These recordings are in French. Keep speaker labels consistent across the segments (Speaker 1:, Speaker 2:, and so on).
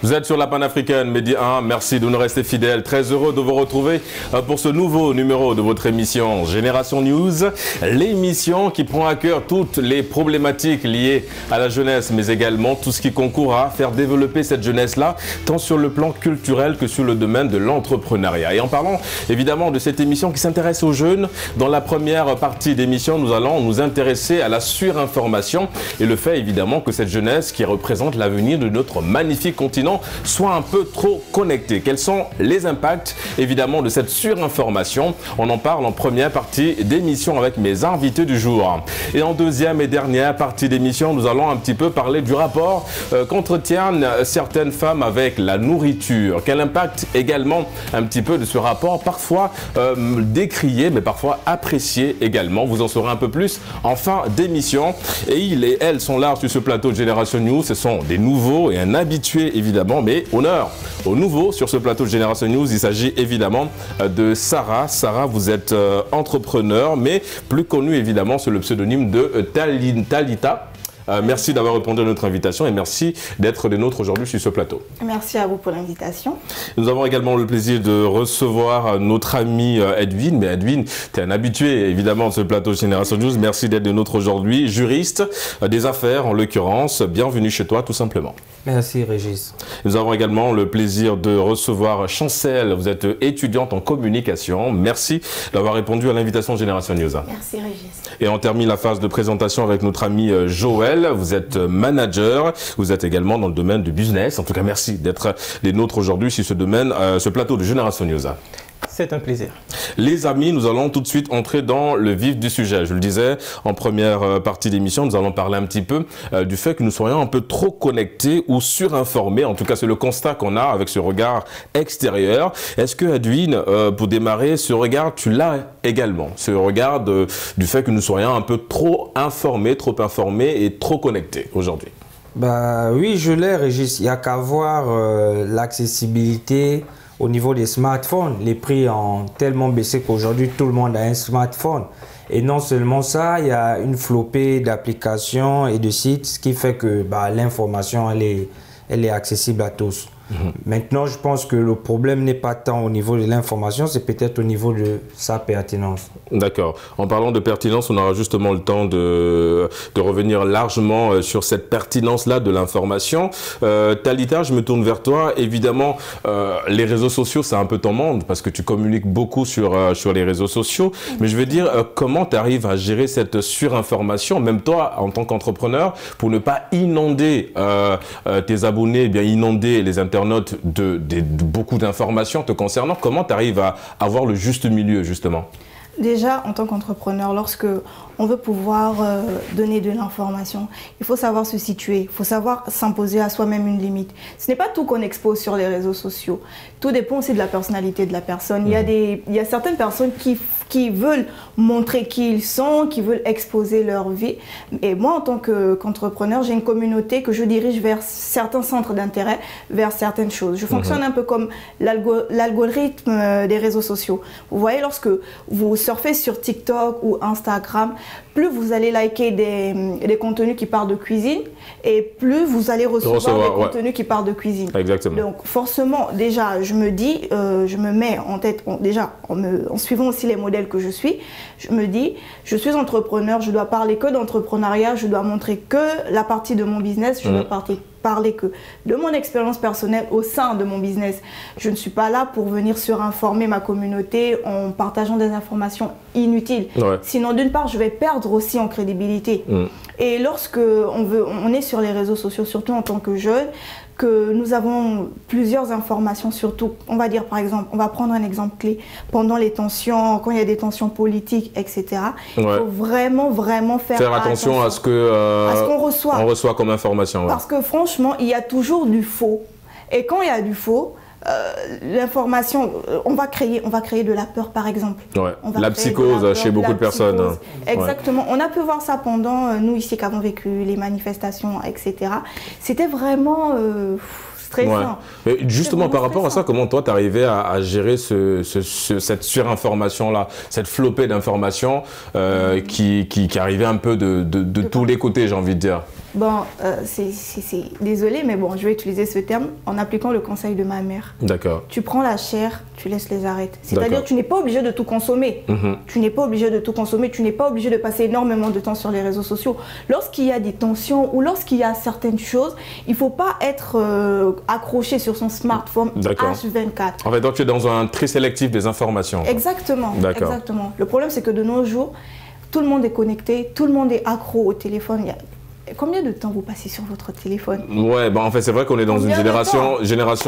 Speaker 1: Vous êtes sur la panafricaine Medi 1, merci de nous rester fidèles. Très heureux de vous retrouver pour ce nouveau numéro de votre émission Génération News. L'émission qui prend à cœur toutes les problématiques liées à la jeunesse, mais également tout ce qui concourt à faire développer cette jeunesse-là, tant sur le plan culturel que sur le domaine de l'entrepreneuriat. Et en parlant évidemment de cette émission qui s'intéresse aux jeunes, dans la première partie d'émission, nous allons nous intéresser à la surinformation et le fait évidemment que cette jeunesse qui représente l'avenir de notre magnifique continent soit un peu trop connectée. Quels sont les impacts évidemment de cette surinformation? On en parle en première partie d'émission avec mes invités du jour. Et en deuxième et dernière partie d'émission, nous allons un petit peu parler du rapport qu'entretiennent certaines femmes avec la nourriture. Quel impact également un petit peu de ce rapport, parfois décrié mais parfois apprécié également. Vous en saurez un peu plus en fin d'émission. Et ils et elles sont là sur ce plateau de Génération News. Ce sont des nouveaux et un habitué évidemment, mais honneur aux nouveaux sur ce plateau de Génération News. Il s'agit évidemment de Sarah. Sarah, vous êtes entrepreneur, mais plus connu évidemment sous le pseudonyme de Talita. Merci d'avoir répondu à notre invitation et merci d'être des nôtres aujourd'hui sur ce plateau.
Speaker 2: Merci à vous pour l'invitation.
Speaker 1: Nous avons également le plaisir de recevoir notre ami Edwin. Mais Edwin, tu es un habitué évidemment de ce plateau Génération News. Merci d'être des nôtres aujourd'hui. Juriste des affaires en l'occurrence. Bienvenue chez toi tout simplement.
Speaker 3: Merci Régis.
Speaker 1: Nous avons également le plaisir de recevoir Chancel. Vous êtes étudiante en communication. Merci d'avoir répondu à l'invitation Génération News.
Speaker 2: Merci Régis.
Speaker 1: Et on termine la phase de présentation avec notre ami Joël. Vous êtes manager, vous êtes également dans le domaine du business. En tout cas, merci d'être des nôtres aujourd'hui sur ce domaine, ce plateau de Génération News.
Speaker 3: C'est un plaisir.
Speaker 1: Les amis, nous allons tout de suite entrer dans le vif du sujet. Je le disais en première partie d'émission, nous allons parler un petit peu du fait que nous soyons un peu trop connectés ou surinformés. En tout cas, c'est le constat qu'on a avec ce regard extérieur. Est-ce que, Edwin, pour démarrer, ce regard, tu l'as également? Ce regard du fait que nous soyons un peu trop informés et trop connectés aujourd'hui?
Speaker 3: Bah oui, je l'ai, Régis. Il n'y a qu'à voir l'accessibilité au niveau des smartphones. Les prix ont tellement baissé qu'aujourd'hui, tout le monde a un smartphone. Et non seulement ça, il y a une flopée d'applications et de sites, ce qui fait que l'information, elle est accessible à tous. Maintenant, je pense que le problème n'est pas tant au niveau de l'information, c'est peut-être au niveau de sa pertinence.
Speaker 1: D'accord. En parlant de pertinence, on aura justement le temps de revenir largement sur cette pertinence-là de l'information. Talita, je me tourne vers toi. Évidemment, les réseaux sociaux, c'est un peu ton monde parce que tu communiques beaucoup sur les réseaux sociaux. Mais je veux dire, comment tu arrives à gérer cette surinformation, même toi, en tant qu'entrepreneur, pour ne pas inonder tes abonnés, eh bien inonder les internautes de beaucoup d'informations te concernant? Comment tu arrives à avoir le juste milieu, justement?
Speaker 2: Déjà, en tant qu'entrepreneur, lorsque on veut pouvoir donner de l'information, il faut savoir se situer, il faut savoir s'imposer à soi-même une limite. Ce n'est pas tout qu'on expose sur les réseaux sociaux. Tout dépend aussi de la personnalité de la personne. Il y a certaines personnes qui veulent montrer qui ils sont, qui veulent exposer leur vie. Et moi, en tant qu'entrepreneur, j'ai une communauté que je dirige vers certains centres d'intérêt, vers certaines choses. Je fonctionne un peu comme l'algorithme des réseaux sociaux. Vous voyez, lorsque vous surfez sur TikTok ou Instagram, plus vous allez liker des contenus qui parlent de cuisine et plus vous allez recevoir des contenus qui parlent de cuisine.
Speaker 1: Exactement.
Speaker 2: Donc forcément, déjà, je me dis, je me mets en tête, en suivant aussi les modèles que je suis, je me dis, je suis entrepreneur, je dois parler que d'entrepreneuriat, je dois montrer que la partie de mon business, je dois parler que de mon expérience personnelle au sein de mon business. Je ne suis pas là pour venir surinformer ma communauté en partageant des informations inutiles. Ouais. Sinon, d'une part, je vais perdre aussi en crédibilité. Et lorsque on est sur les réseaux sociaux, surtout en tant que jeune, que nous avons plusieurs informations, surtout, on va dire par exemple, on va prendre un exemple clé, pendant les tensions, quand il y a des tensions politiques, etc. Il faut vraiment faire
Speaker 1: attention à ce qu'on reçoit comme information.
Speaker 2: Parce que franchement, il y a toujours du faux. Et quand il y a du faux, l'information, on va créer de la peur par exemple.
Speaker 1: Ouais. La psychose chez beaucoup de personnes.
Speaker 2: Exactement. On a pu voir ça pendant, nous ici qui avons vécu les manifestations, etc. C'était vraiment stressant.
Speaker 1: Ouais. Et justement, par rapport à ça, comment toi, tu arrivais à gérer cette surinformation-là, cette flopée d'informations qui arrivait un peu de tous les côtés, j'ai envie de dire?
Speaker 2: Bon, désolé, mais bon, je vais utiliser ce terme en appliquant le conseil de ma mère.
Speaker 1: D'accord.
Speaker 2: Tu prends la chair, tu laisses les arêtes. C'est-à-dire tu n'es pas obligé de tout consommer. Tu n'es pas obligé de tout consommer. Tu n'es pas obligé de passer énormément de temps sur les réseaux sociaux. Lorsqu'il y a des tensions ou lorsqu'il y a certaines choses, il ne faut pas être accroché sur son smartphone H24.
Speaker 1: En fait, donc tu es dans un tri sélectif des informations.
Speaker 2: Exactement. Exactement. Le problème, c'est que de nos jours, tout le monde est connecté, tout le monde est accro au téléphone. Combien de temps vous passez sur votre téléphone?
Speaker 1: Ouais, bah en fait, c'est vrai qu'on est dans une génération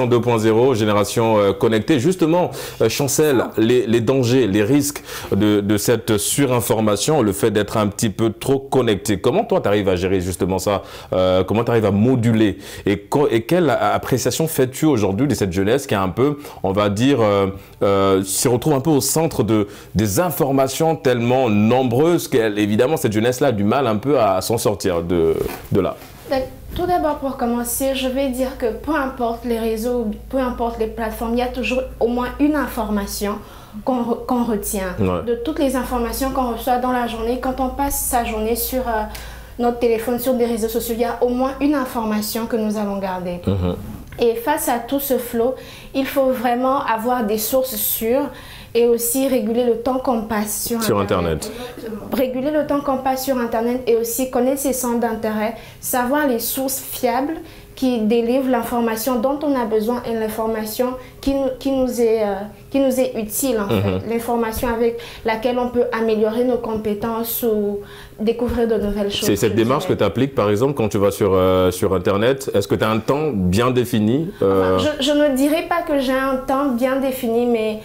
Speaker 1: 2.0, génération connectée. Justement, Chancel, les dangers, les risques de cette surinformation, le fait d'être un petit peu trop connecté. Comment toi, tu arrives à gérer justement ça? Comment tu arrives à moduler? Et quelle appréciation fais-tu aujourd'hui de cette jeunesse qui est un peu, on va dire, s'y retrouve un peu au centre des informations tellement nombreuses qu'évidemment, cette jeunesse-là a du mal un peu à s'en sortir de là.
Speaker 4: Tout d'abord, pour commencer, je vais dire que peu importe les réseaux, peu importe les plateformes, il y a toujours au moins une information qu'on retient. Ouais. De toutes les informations qu'on reçoit dans la journée, quand on passe sa journée sur notre téléphone, sur des réseaux sociaux, il y a au moins une information que nous allons garder. Et face à tout ce flot, il faut vraiment avoir des sources sûres et aussi réguler le temps qu'on passe sur Internet. Réguler le temps qu'on passe sur Internet et aussi connaître ses centres d'intérêt, savoir les sources fiables qui délivrent l'information dont on a besoin et l'information qui nous est utile en fait. L'information avec laquelle on peut améliorer nos compétences ou découvrir de nouvelles choses. C'est cette démarche que tu appliques par exemple quand tu vas sur Internet. Est-ce que tu as un temps bien défini? Je ne dirais pas que j'ai un temps bien défini, mais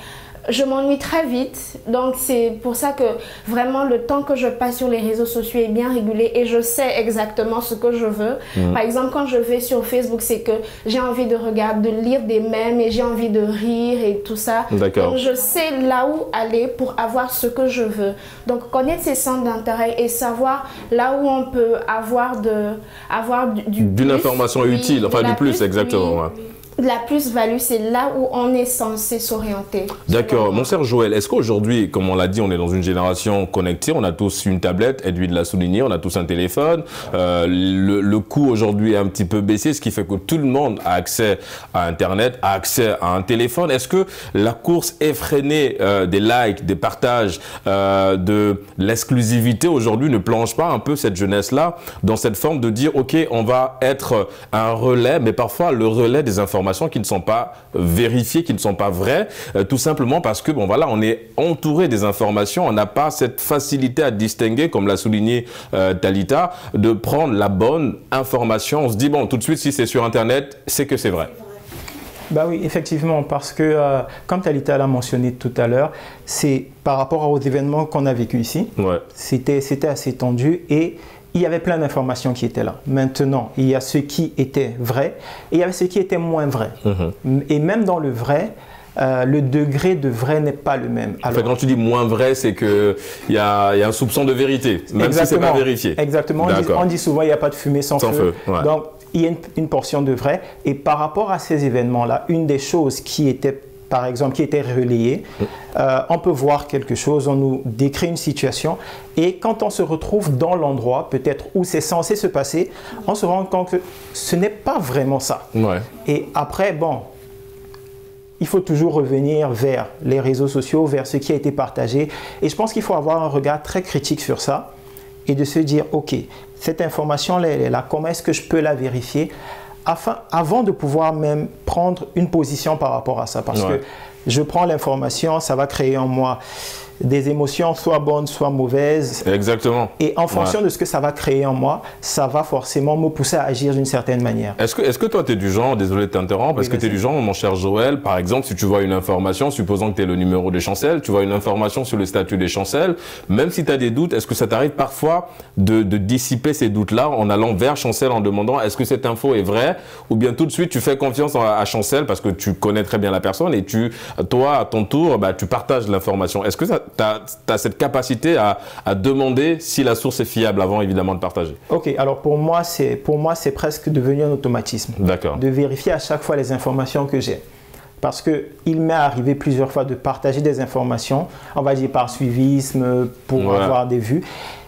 Speaker 4: je m'ennuie très vite, donc c'est pour ça que vraiment le temps que je passe sur les réseaux sociaux est bien régulé et je sais exactement ce que je veux. Par exemple, quand je vais sur Facebook, c'est que j'ai envie de regarder, de lire des mèmes et j'ai envie de rire et tout ça. Donc je sais là où aller pour avoir ce que je veux. Donc connaître ses centres d'intérêt et savoir là où on peut avoir d'une information utile, enfin du plus, exactement. Ouais. La plus-value, c'est là où on est censé s'orienter. D'accord. Mon cher Joël, est-ce qu'aujourd'hui, comme on l'a dit, on est dans une génération connectée, on a tous une tablette, Edwin l'a souligné, on a tous un téléphone. Le coût aujourd'hui est un petit peu baissé, ce qui fait que tout le monde a accès à Internet, a accès à un téléphone. Est-ce que la course effrénée des likes, des partages, de l'exclusivité aujourd'hui ne plonge pas un peu cette jeunesse-là dans cette forme de dire, OK, on va être un relais, mais parfois le relais des informations qui ne sont pas vérifiées, qui ne sont pas vraies, tout simplement parce que bon voilà, on est entouré des informations, on n'a pas cette facilité à distinguer, comme l'a souligné Talita, de prendre la bonne information. On se dit bon, tout de suite, si c'est sur Internet, c'est que c'est vrai.
Speaker 5: Bah oui, effectivement, parce que comme Talita l'a mentionné tout à l'heure, c'est par rapport aux événements qu'on a vécu ici, c'était assez tendu et il y avait plein d'informations qui étaient là. Maintenant, il y a ce qui était vrai et il y avait ce qui était moins vrai. Et même dans le vrai, le degré de vrai n'est pas le même. Alors, en fait,
Speaker 1: quand tu dis moins vrai, c'est qu'il y a un soupçon de vérité, même si ce n'est pas vérifié.
Speaker 5: Exactement. On dit souvent qu'il n'y a pas de fumée sans feu. Donc, il y a une portion de vrai. Et par rapport à ces événements-là, une des choses qui était, par exemple, qui était relayée, on peut voir quelque chose, on nous décrit une situation et quand on se retrouve dans l'endroit peut-être où c'est censé se passer, on se rend compte que ce n'est pas vraiment ça. Et après, bon, il faut toujours revenir vers les réseaux sociaux, vers ce qui a été partagé et je pense qu'il faut avoir un regard très critique sur ça et de se dire, ok, cette information-là, elle est là, comment est-ce que je peux la vérifier avant de pouvoir même prendre une position par rapport à ça. Parce que je prends l'information, ça va créer en moi des émotions soit bonnes, soit mauvaises.
Speaker 1: Exactement.
Speaker 5: Et en fonction de ce que ça va créer en moi, ça va forcément me pousser à agir d'une certaine manière.
Speaker 1: Est-ce que toi, tu es du genre, désolé de t'interrompre, est-ce que tu es du genre, mon cher Joël, par exemple, si tu vois une information, supposons que tu es le numéro de Chancel, tu vois une information sur le statut des Chancel, même si tu as des doutes, est-ce que ça t'arrive parfois de dissiper ces doutes-là en allant vers Chancel en demandant est-ce que cette info est vraie ou bien tout de suite tu fais confiance à Chancel parce que tu connais très bien la personne et toi, à ton tour, tu partages l'information. Est-ce que tu as cette capacité à demander si la source est fiable avant évidemment de partager?
Speaker 5: Ok, alors pour moi c'est presque devenu un automatisme.
Speaker 1: D'accord.
Speaker 5: De vérifier à chaque fois les informations que j'ai. Parce qu'il m'est arrivé plusieurs fois de partager des informations, on va dire par suivisme, pour avoir des vues.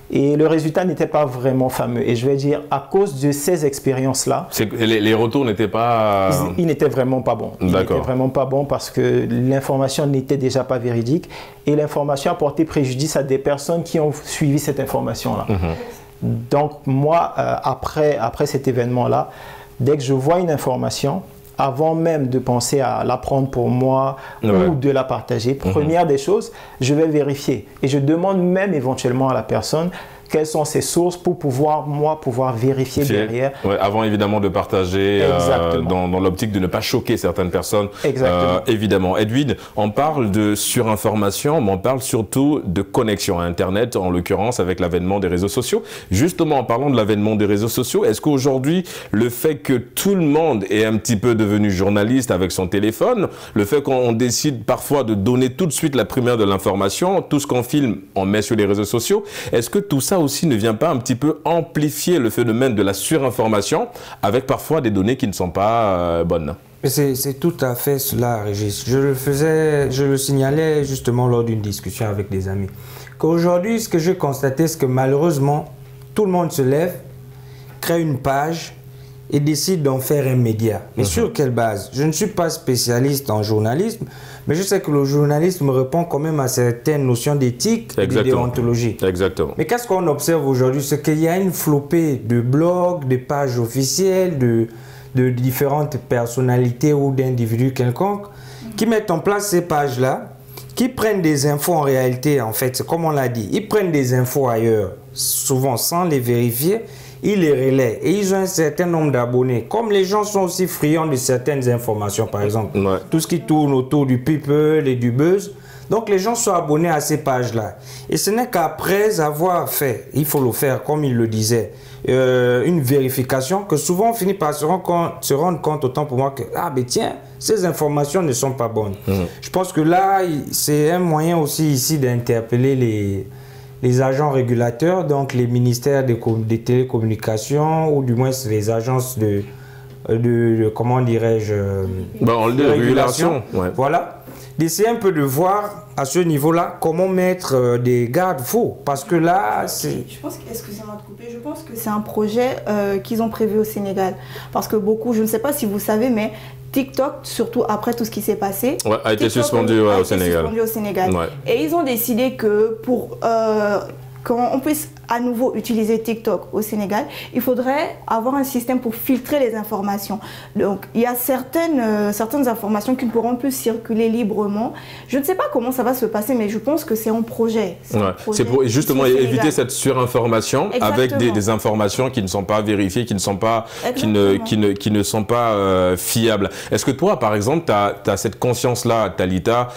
Speaker 5: Et le résultat n'était pas vraiment fameux. Et je vais dire, à cause de ces expériences-là...
Speaker 1: Les retours n'étaient pas...
Speaker 5: Ils n'étaient vraiment pas bons. Ils n'étaient vraiment pas bons parce que l'information n'était déjà pas véridique. Et l'information a porté préjudice à des personnes qui ont suivi cette information-là. Donc moi, après cet événement-là, dès que je vois une information, avant même de penser à la prendre pour moi ou de la partager, première des choses, je vais vérifier. Et je demande même éventuellement à la personne quelles sont ses sources pour pouvoir vérifier derrière.
Speaker 1: Avant évidemment de partager dans l'optique de ne pas choquer certaines personnes. Évidemment. Edwin, on parle de surinformation, mais on parle surtout de connexion à Internet, en l'occurrence avec l'avènement des réseaux sociaux. Justement, en parlant de l'avènement des réseaux sociaux, est-ce qu'aujourd'hui, le fait que tout le monde est un petit peu devenu journaliste avec son téléphone, le fait qu'on décide parfois de donner tout de suite la primeur de l'information, tout ce qu'on filme, on met sur les réseaux sociaux, est-ce que tout ça aussi ne vient pas un petit peu amplifier le phénomène de la surinformation avec parfois des données qui ne sont pas bonnes?
Speaker 3: C'est tout à fait cela, Régis. Je le signalais justement lors d'une discussion avec des amis. Qu'aujourd'hui, ce que j'ai constaté, c'est que malheureusement, tout le monde se lève, crée une page et décide d'en faire un média. Mais sur quelle base? Je ne suis pas spécialiste en journalisme, mais je sais que le journalisme répond quand même à certaines notions d'éthique et de déontologie. Mais qu'est-ce qu'on observe aujourd'hui? C'est qu'il y a une flopée de blogs, de pages officielles, de différentes personnalités ou d'individus quelconques qui mettent en place ces pages-là, qui prennent des infos en réalité, en fait, comme on l'a dit, ils prennent des infos ailleurs, souvent sans les vérifier, ils les relaient et ils ont un certain nombre d'abonnés. Comme les gens sont aussi friands de certaines informations, par exemple, tout ce qui tourne autour du people et du buzz, donc les gens sont abonnés à ces pages-là. Et ce n'est qu'après avoir fait, il faut le faire comme il le disait, une vérification, que souvent on finit par se rendre compte, autant pour moi que, ah ben tiens, ces informations ne sont pas bonnes. Je pense que là, c'est un moyen aussi ici d'interpeller les agents régulateurs, donc les ministères des télécommunications, ou du moins les agences de comment dirais-je,
Speaker 1: de régulation.
Speaker 3: Voilà. D'essayer un peu de voir à ce niveau-là comment mettre des garde-fous. Parce que là, c'est...
Speaker 2: Je pense que, excusez-moi de couper, je pense que c'est un projet qu'ils ont prévu au Sénégal. Parce que beaucoup, je ne sais pas si vous savez, mais TikTok, surtout après tout ce qui s'est passé,
Speaker 1: a été suspendu au Sénégal.
Speaker 2: Et ils ont décidé que pour qu'on puisse à nouveau utiliser TikTok au Sénégal, il faudrait avoir un système pour filtrer les informations. Donc, il y a certaines informations qui ne pourront plus circuler librement. Je ne sais pas comment ça va se passer, mais je pense que c'est un projet.
Speaker 1: C'est pour justement éviter cette surinformation avec des informations qui ne sont pas vérifiées, qui ne sont pas, qui ne sont pas fiables. Est-ce que toi, par exemple, tu as cette conscience-là, Talita,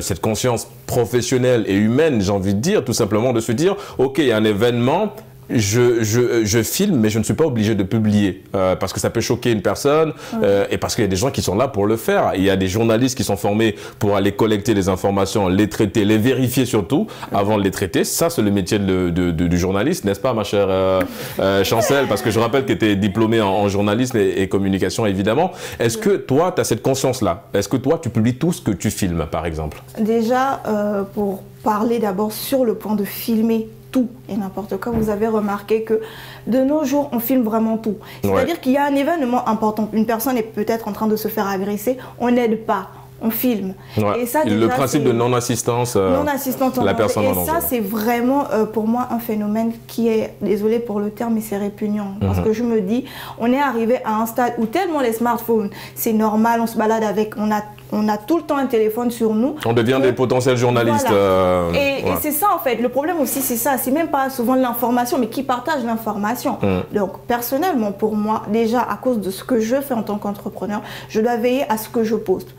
Speaker 1: cette conscience professionnelle et humaine, j'ai envie de dire, tout simplement de se dire, ok, il y a un événement, je filme, mais je ne suis pas obligé de publier parce que ça peut choquer une personne et parce qu'il y a des gens qui sont là pour le faire. Il y a des journalistes qui sont formés pour aller collecter les informations, les traiter, les vérifier surtout avant de les traiter. Ça, c'est le métier du journaliste, n'est-ce pas, ma chère Chancel? Parce que je rappelle que tu es diplômée en journalisme et communication, évidemment. Est-ce que toi, tu as cette conscience-là? Est-ce que toi, tu publies tout ce que tu filmes, par exemple?
Speaker 2: Déjà, pour parler d'abord sur le point de filmer tout et n'importe quoi, vous avez remarqué que de nos jours, on filme vraiment tout. C'est-à-dire qu'il y a un événement important, une personne est peut-être en train de se faire agresser, on n'aide pas, on filme. Et ça, déjà,
Speaker 1: le principe de non-assistance, la personne en danger.
Speaker 2: Et ça, c'est vraiment pour moi un phénomène qui est, désolé pour le terme, mais c'est répugnant. Parce que je me dis, on est arrivé à un stade où tellement les smartphones, c'est normal, on se balade avec, on a tout le temps un téléphone sur nous.
Speaker 1: On devient des potentiels journalistes.
Speaker 2: Voilà. Et c'est ça en fait, le problème aussi c'est ça, c'est même pas souvent l'information, mais qui partage l'information. Donc personnellement pour moi, déjà à cause de ce que je fais en tant qu'entrepreneur, je dois veiller à ce que je poste.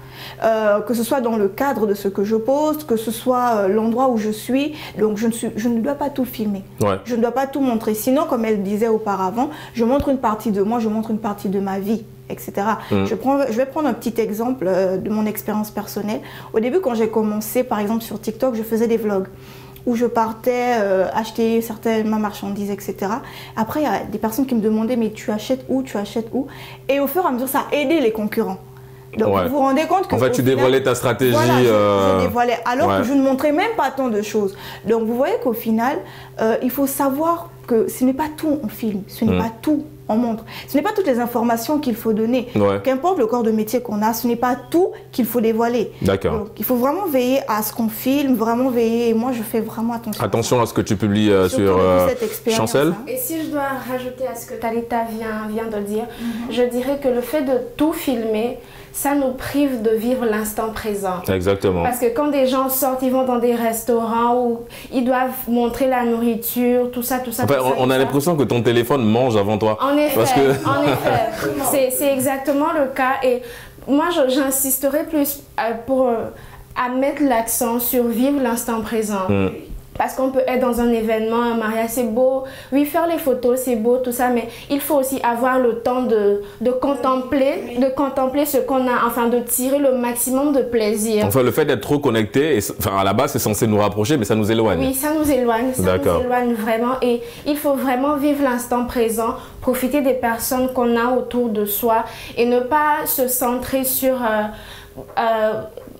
Speaker 2: Que ce soit dans le cadre de ce que je poste, que ce soit l'endroit où je suis, donc je ne dois pas tout filmer. Je ne dois pas tout montrer, sinon comme elle disait auparavant, je montre une partie de moi, je montre une partie de ma vie, etc. Je vais prendre un petit exemple de mon expérience personnelle. Au début, quand j'ai commencé, par exemple sur TikTok, je faisais des vlogs où je partais acheter certaines marchandises, etc. Après, il y a des personnes qui me demandaient, mais tu achètes où? Et au fur et à mesure, ça a aidé les concurrents. Donc vous vous rendez compte que...
Speaker 1: En fait, tu dévoilais ta stratégie.
Speaker 2: Voilà, je dévoilais, alors que je ne montrais même pas tant de choses. Donc vous voyez qu'au final, il faut savoir que ce n'est pas tout on filme, ce n'est pas tout on montre. Ce n'est pas toutes les informations qu'il faut donner. Qu'importe le corps de métier qu'on a, ce n'est pas tout qu'il faut dévoiler.
Speaker 1: D'accord.
Speaker 2: Donc il faut vraiment veiller à ce qu'on filme, vraiment veiller. Et moi, je fais vraiment attention.
Speaker 1: Attention à ce que tu publies sur Chancel.
Speaker 4: Et si je dois rajouter à ce que Talita vient de dire, je dirais que le fait de tout filmer, ça nous prive de vivre l'instant présent.
Speaker 1: Exactement.
Speaker 4: Parce que quand des gens sortent, ils vont dans des restaurants où ils doivent montrer la nourriture, tout ça, tout ça.
Speaker 1: Enfin, on a l'impression que ton téléphone mange avant toi.
Speaker 4: En effet, en effet. C'est exactement le cas. Et moi, j'insisterai plus à mettre l'accent sur vivre l'instant présent. Parce qu'on peut être dans un événement, un mariage, c'est beau. Oui, faire les photos, c'est beau, tout ça, mais il faut aussi avoir le temps de contempler ce qu'on a, enfin de tirer le maximum de plaisir.
Speaker 1: Enfin, le fait d'être trop connecté, à la base, c'est censé nous rapprocher, mais ça nous éloigne.
Speaker 4: Oui, ça nous éloigne, vraiment. Et il faut vraiment vivre l'instant présent, profiter des personnes qu'on a autour de soi et ne pas se centrer sur...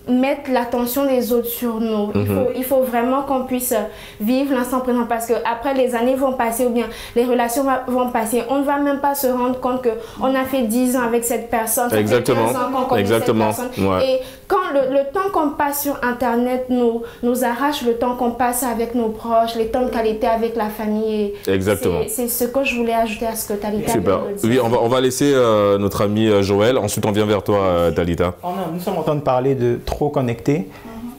Speaker 4: mettre l'attention des autres sur nous. Il faut vraiment qu'on puisse vivre l'instant présent parce que après les années vont passer ou bien les relations vont passer. On ne va même pas se rendre compte qu'on a fait 10 ans avec cette personne.
Speaker 1: Exactement.
Speaker 4: Qu'on connaît cette personne. Et quand le temps qu'on passe sur Internet nous arrache le temps qu'on passe avec nos proches, les temps de qualité avec la famille.
Speaker 1: Exactement.
Speaker 4: C'est ce que je voulais ajouter à ce que Talita vient de dire.
Speaker 1: Oui, on va laisser notre ami Joël. Ensuite, on vient vers toi, Talita.
Speaker 5: Nous sommes en train de parler de trop connecté.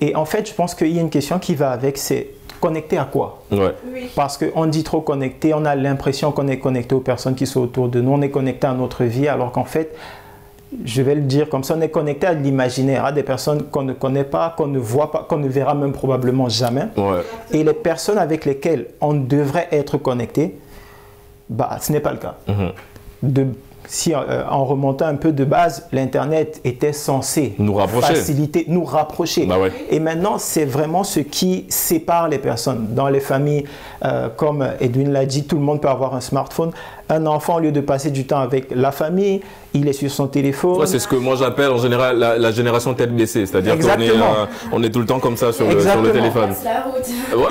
Speaker 5: Et en fait, je pense qu'il y a une question qui va avec, c'est connecté à quoi? Parce qu'on dit trop connecté, on a l'impression qu'on est connecté aux personnes qui sont autour de nous, on est connecté à notre vie, alors qu'en fait, je vais le dire comme ça, on est connecté à l'imaginaire, à des personnes qu'on ne connaît pas, qu'on ne voit pas, qu'on ne verra même probablement jamais. Et les personnes avec lesquelles on devrait être connecté, ce n'est pas le cas. Si en remontant un peu de base, l'Internet était censé
Speaker 1: nous rapprocher.
Speaker 5: Faciliter, nous rapprocher. Et maintenant, c'est vraiment ce qui sépare les personnes. Dans les familles, comme Edwin l'a dit, tout le monde peut avoir un smartphone. Un enfant, au lieu de passer du temps avec la famille, il est sur son téléphone.
Speaker 1: C'est ce que moi j'appelle en général la génération tête baissée. C'est-à-dire qu'on est tout le temps comme ça sur le téléphone.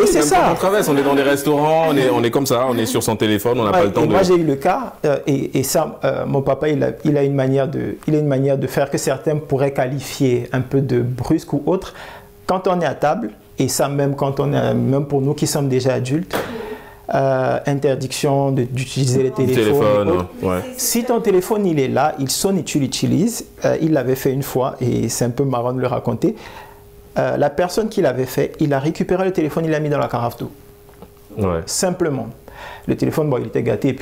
Speaker 5: Et c'est ça.
Speaker 1: On traverse, on est dans des restaurants, on est comme ça, on est sur son téléphone, on n'a pas le temps de...
Speaker 5: Moi j'ai eu le cas, et ça, mon papa, il a une manière de faire que certains pourraient qualifier un peu de brusque ou autre. Quand on est à table, et ça même pour nous qui sommes déjà adultes, interdiction d'utiliser les téléphones. Si ton téléphone il est là, il sonne et tu l'utilises, il l'avait fait une fois et c'est un peu marrant de le raconter. La personne qui l'avait fait, il a récupéré le téléphone, il l'a mis dans la carafe d'eau. Simplement. Le téléphone, il était gâté.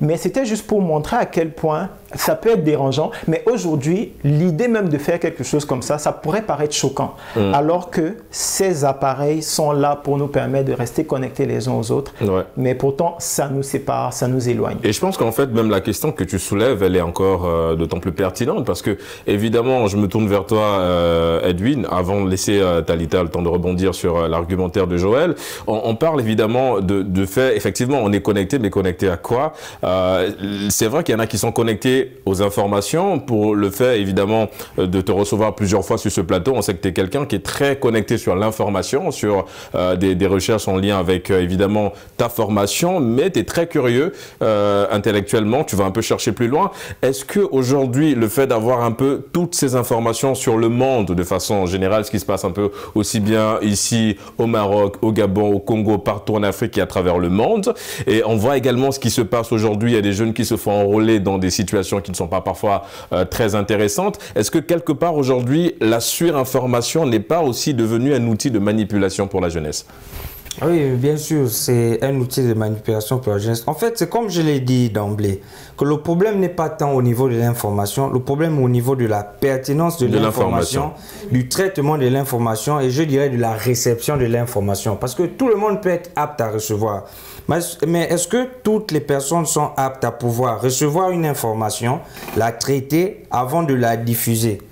Speaker 5: Mais c'était juste pour montrer à quel point ça peut être dérangeant. Mais aujourd'hui, l'idée même de faire quelque chose comme ça, ça pourrait paraître choquant. Alors que ces appareils sont là pour nous permettre de rester connectés les uns aux autres. Mais pourtant, ça nous sépare, ça nous éloigne.
Speaker 1: Et je pense qu'en fait, même la question que tu soulèves, elle est encore d'autant plus pertinente. Parce que, évidemment, je me tourne vers toi, Edwin, avant de laisser Talita le temps de rebondir sur l'argumentaire de Joël. On parle évidemment de fait, effectivement, on est connecté, mais connecté à quoi? C'est vrai qu'il y en a qui sont connectés aux informations pour le fait, évidemment, de te recevoir plusieurs fois sur ce plateau. On sait que tu es quelqu'un qui est très connecté sur l'information, sur des recherches en lien avec, évidemment, ta formation, mais tu es très curieux intellectuellement, tu vas un peu chercher plus loin. Est-ce qu'aujourd'hui, le fait d'avoir un peu toutes ces informations sur le monde, de façon générale, ce qui se passe un peu aussi bien ici, au Maroc, au Gabon, au Congo, partout en Afrique et à travers le monde, et on voit également ce qui se passe aujourd'hui, il y a des jeunes qui se font enrôler dans des situations qui ne sont pas parfois très intéressantes. Est-ce que quelque part aujourd'hui, la surinformation n'est pas aussi devenue un outil de manipulation pour la jeunesse?
Speaker 3: Oui, bien sûr, c'est un outil de manipulation pour la jeunesse. En fait, c'est comme je l'ai dit d'emblée, que le problème n'est pas tant au niveau de l'information, le problème est au niveau de la pertinence de l'information, du traitement de l'information et je dirais de la réception de l'information. Parce que tout le monde peut être apte à recevoir. Mais est-ce que toutes les personnes sont aptes à pouvoir recevoir une information, la traiter avant de la diffuser?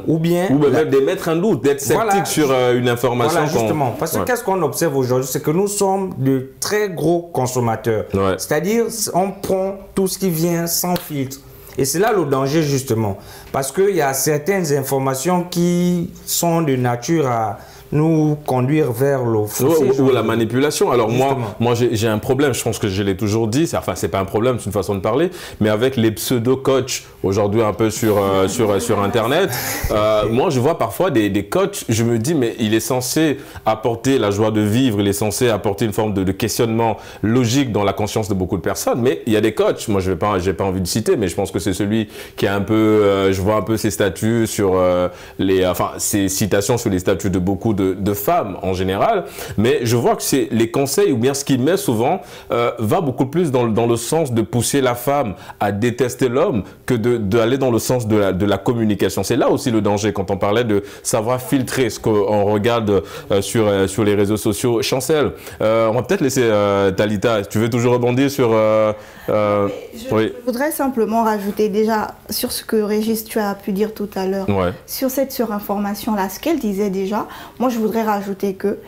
Speaker 3: Ou même
Speaker 1: d'émettre un doute, d'être sceptique sur une information.
Speaker 3: Voilà, justement. Parce que qu'est-ce qu'on observe aujourd'hui? C'est que nous sommes de très gros consommateurs. C'est-à-dire, on prend tout ce qui vient sans filtre. Et c'est là le danger justement. Parce qu'il y a certaines informations qui sont de nature à nous conduire vers le fossé,
Speaker 1: ou la manipulation. Alors moi j'ai un problème, je pense que je l'ai toujours dit, enfin c'est pas un problème, c'est une façon de parler, mais avec les pseudo-coachs aujourd'hui un peu sur internet, moi je vois parfois des coachs, je me dis mais il est censé apporter la joie de vivre, il est censé apporter une forme de questionnement logique dans la conscience de beaucoup de personnes, mais il y a des coachs, moi j'ai pas envie de citer, mais je pense que c'est celui qui a un peu, je vois un peu ses statuts sur ses citations sur les statuts de beaucoup de femmes en général, mais je vois que c'est les conseils ou bien ce qu'il met souvent va beaucoup plus dans le sens de pousser la femme à détester l'homme que d'aller dans le sens de la communication. C'est là aussi le danger quand on parlait de savoir filtrer ce qu'on regarde sur les réseaux sociaux. Chancel, on va peut-être laisser Talita, tu veux toujours rebondir sur...
Speaker 2: Je voudrais simplement rajouter déjà sur ce que Régis tu as pu dire tout à l'heure, sur cette surinformation-là, ce qu'elle disait déjà, moi je voudrais rajouter que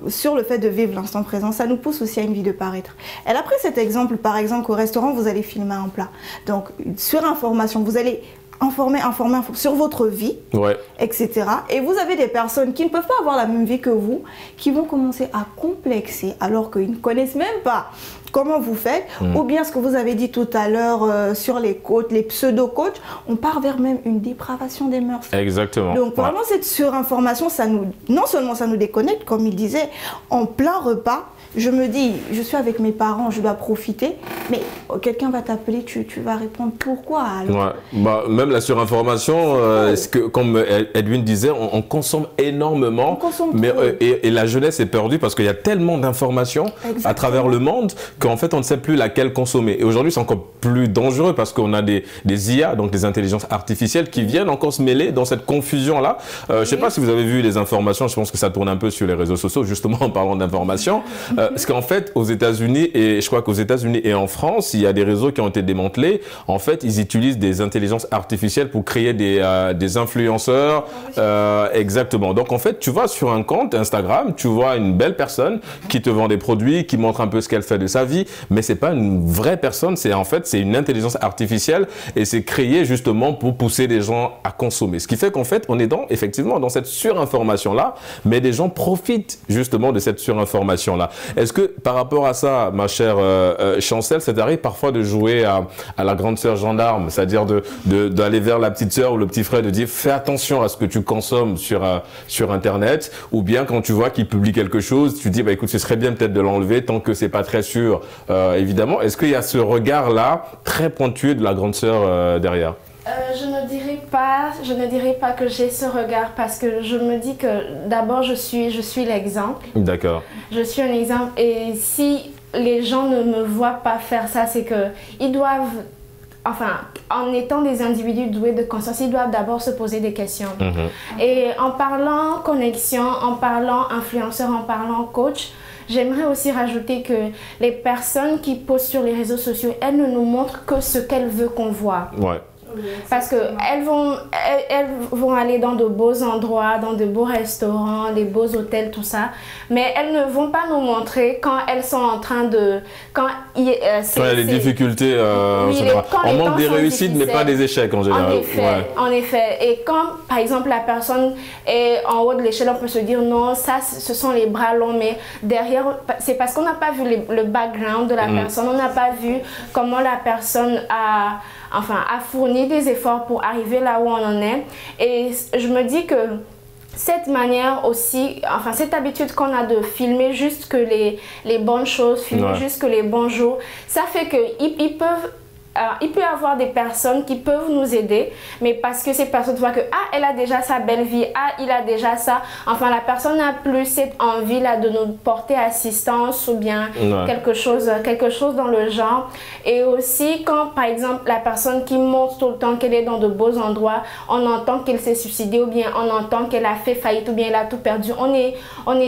Speaker 2: sur le fait de vivre l'instant présent, ça nous pousse aussi à une vie de paraître. Elle a pris cet exemple, par exemple, qu'au restaurant, vous allez filmer un plat. Donc, surinformation, vous allez informer sur votre vie, etc. Et vous avez des personnes qui ne peuvent pas avoir la même vie que vous, qui vont commencer à complexer alors qu'ils ne connaissent même pas comment vous faites, ou bien ce que vous avez dit tout à l'heure sur les coachs, les pseudo-coachs, on part vers même une dépravation des mœurs.
Speaker 1: Exactement.
Speaker 2: Donc vraiment cette surinformation, non seulement ça nous déconnecte, comme il disait, en plein repas, je me dis, je suis avec mes parents, je dois profiter, mais quelqu'un va t'appeler, tu vas répondre pourquoi alors?
Speaker 1: Même la surinformation, comme Edwin disait, on consomme énormément, et la jeunesse est perdue parce qu'il y a tellement d'informations à travers le monde qu'en fait on ne sait plus laquelle consommer. Et aujourd'hui c'est encore plus dangereux parce qu'on a des IA, donc des intelligences artificielles qui viennent encore se mêler dans cette confusion-là. Je ne sais pas si vous avez vu les informations, je pense que ça tourne un peu sur les réseaux sociaux, justement en parlant d'informations. Parce qu'en fait, aux États-Unis, et je crois qu'aux États-Unis et en France, il y a des réseaux qui ont été démantelés. En fait, ils utilisent des intelligences artificielles pour créer des influenceurs. Exactement. Donc, en fait, tu vas sur un compte Instagram, tu vois une belle personne qui te vend des produits, qui montre un peu ce qu'elle fait de sa vie, mais c'est pas une vraie personne. C'est une intelligence artificielle et c'est créé justement pour pousser les gens à consommer. Ce qui fait qu'en fait, on est effectivement dans cette surinformation-là, mais les gens profitent justement de cette surinformation-là. Est-ce que par rapport à ça, ma chère Chancel, ça t'arrive parfois de jouer à la grande sœur gendarme, c'est-à-dire d'aller vers la petite sœur ou le petit frère, de dire fais attention à ce que tu consommes sur Internet, ou bien quand tu vois qu'il publie quelque chose, tu dis écoute, ce serait bien peut-être de l'enlever tant que c'est pas très sûr, évidemment. Est-ce qu'il y a ce regard-là très pointu de la grande sœur derrière?
Speaker 4: Je ne dirais pas que j'ai ce regard parce que je me dis que d'abord je suis l'exemple.
Speaker 1: D'accord.
Speaker 4: Je suis un exemple et si les gens ne me voient pas faire ça, c'est que ils doivent, en étant des individus doués de conscience, ils doivent d'abord se poser des questions. Et en parlant connexion, en parlant influenceur, en parlant coach, j'aimerais aussi rajouter que les personnes qui postent sur les réseaux sociaux, elles ne nous montrent que ce qu'elles veulent qu'on voit. Parce qu'elles vont aller dans de beaux endroits, dans de beaux restaurants, des beaux hôtels, tout ça. Mais elles ne vont pas nous montrer quand elles sont en train de... Quand il y a
Speaker 1: les difficultés, on manque des réussites, mais pas des échecs en général.
Speaker 4: En effet. Et quand, par exemple, la personne est en haut de l'échelle, on peut se dire non, ça, ce sont les bras longs. Mais derrière, c'est parce qu'on n'a pas vu le background de la personne. On n'a pas vu comment la personne a fourni des efforts pour arriver là où on en est. Et je me dis que cette manière aussi, cette habitude qu'on a de filmer juste que les bonnes choses, filmer juste que les bons jours, ça fait qu'ils peuvent... il peut y avoir des personnes qui peuvent nous aider, mais parce que ces personnes voient que elle a déjà sa belle vie, il a déjà ça. La personne n'a plus cette envie-là de nous porter assistance ou bien quelque chose dans le genre. Et aussi, quand par exemple la personne qui montre tout le temps qu'elle est dans de beaux endroits, on entend qu'elle s'est suicidée ou bien on entend qu'elle a fait faillite ou bien elle a tout perdu. On est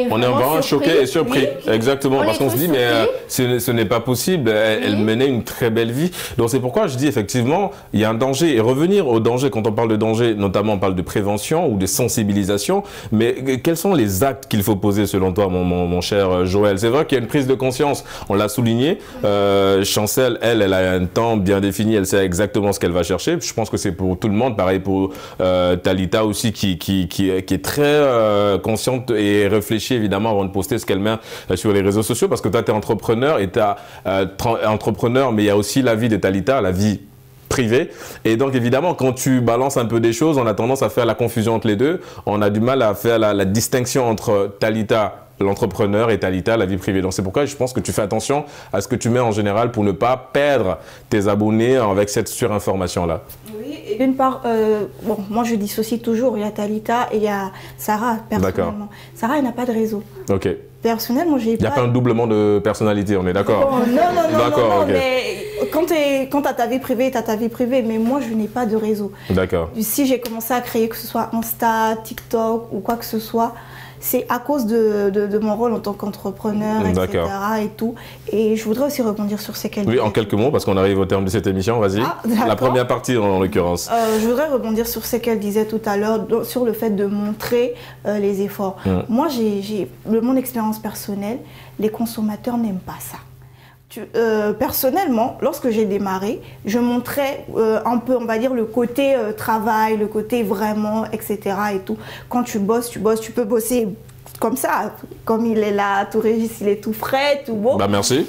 Speaker 1: vraiment choqué et surpris. Exactement, parce qu'on se dit mais ce n'est pas possible. Elle menait une très belle vie. Donc c'est pourquoi je dis effectivement, il y a un danger. Et revenir au danger, quand on parle de danger, notamment on parle de prévention ou de sensibilisation, mais quels sont les actes qu'il faut poser selon toi, mon cher Joël? C'est vrai qu'il y a une prise de conscience, on l'a souligné. Chancel, elle a un temps bien défini, elle sait exactement ce qu'elle va chercher. Je pense que c'est pour tout le monde, pareil pour Talita aussi, qui est très consciente et réfléchie évidemment avant de poster ce qu'elle met sur les réseaux sociaux, parce que toi tu es entrepreneur et tu es entrepreneur, mais il y a aussi la vie de Talita, la vie privée. Et donc évidemment, quand tu balances un peu des choses, on a tendance à faire la confusion entre les deux. On a du mal à faire la distinction entre Talita, l'entrepreneur, et Talita, la vie privée. Donc c'est pourquoi je pense que tu fais attention à ce que tu mets en général pour ne pas perdre tes abonnés avec cette surinformation-là. Oui,
Speaker 2: et d'une part, bon, moi je dissocie toujours, il y a Talita et il y a Sarah, personnellement. Sarah, elle n'a pas de réseau.
Speaker 1: Ok.
Speaker 2: Personnellement, j'ai pas...
Speaker 1: Il n'y a pas un doublement de personnalité, on est d'accord?
Speaker 2: Non, mais quand tu as ta vie privée, tu as ta vie privée, mais moi, je n'ai pas de réseau.
Speaker 1: D'accord.
Speaker 2: Si j'ai commencé à créer, que ce soit Insta, TikTok ou quoi que ce soit, c'est à cause de mon rôle en tant qu'entrepreneur, etc. et tout. Et je voudrais aussi rebondir sur ce qu'elle dit.
Speaker 1: Oui, en quelques mots, parce qu'on arrive au terme de cette émission, vas-y. La première partie, en l'occurrence.
Speaker 2: Je voudrais rebondir sur ce qu'elle disait tout à l'heure, sur le fait de montrer les efforts. Moi, de mon expérience personnelle, les consommateurs n'aiment pas ça. Personnellement, lorsque j'ai démarré, je montrais un peu, on va dire, le côté travail, le côté vraiment, etc. et tout. Quand tu bosses, tu peux bosser comme ça, comme il est là, tout Régis, il est tout frais, tout beau.
Speaker 1: Bah merci.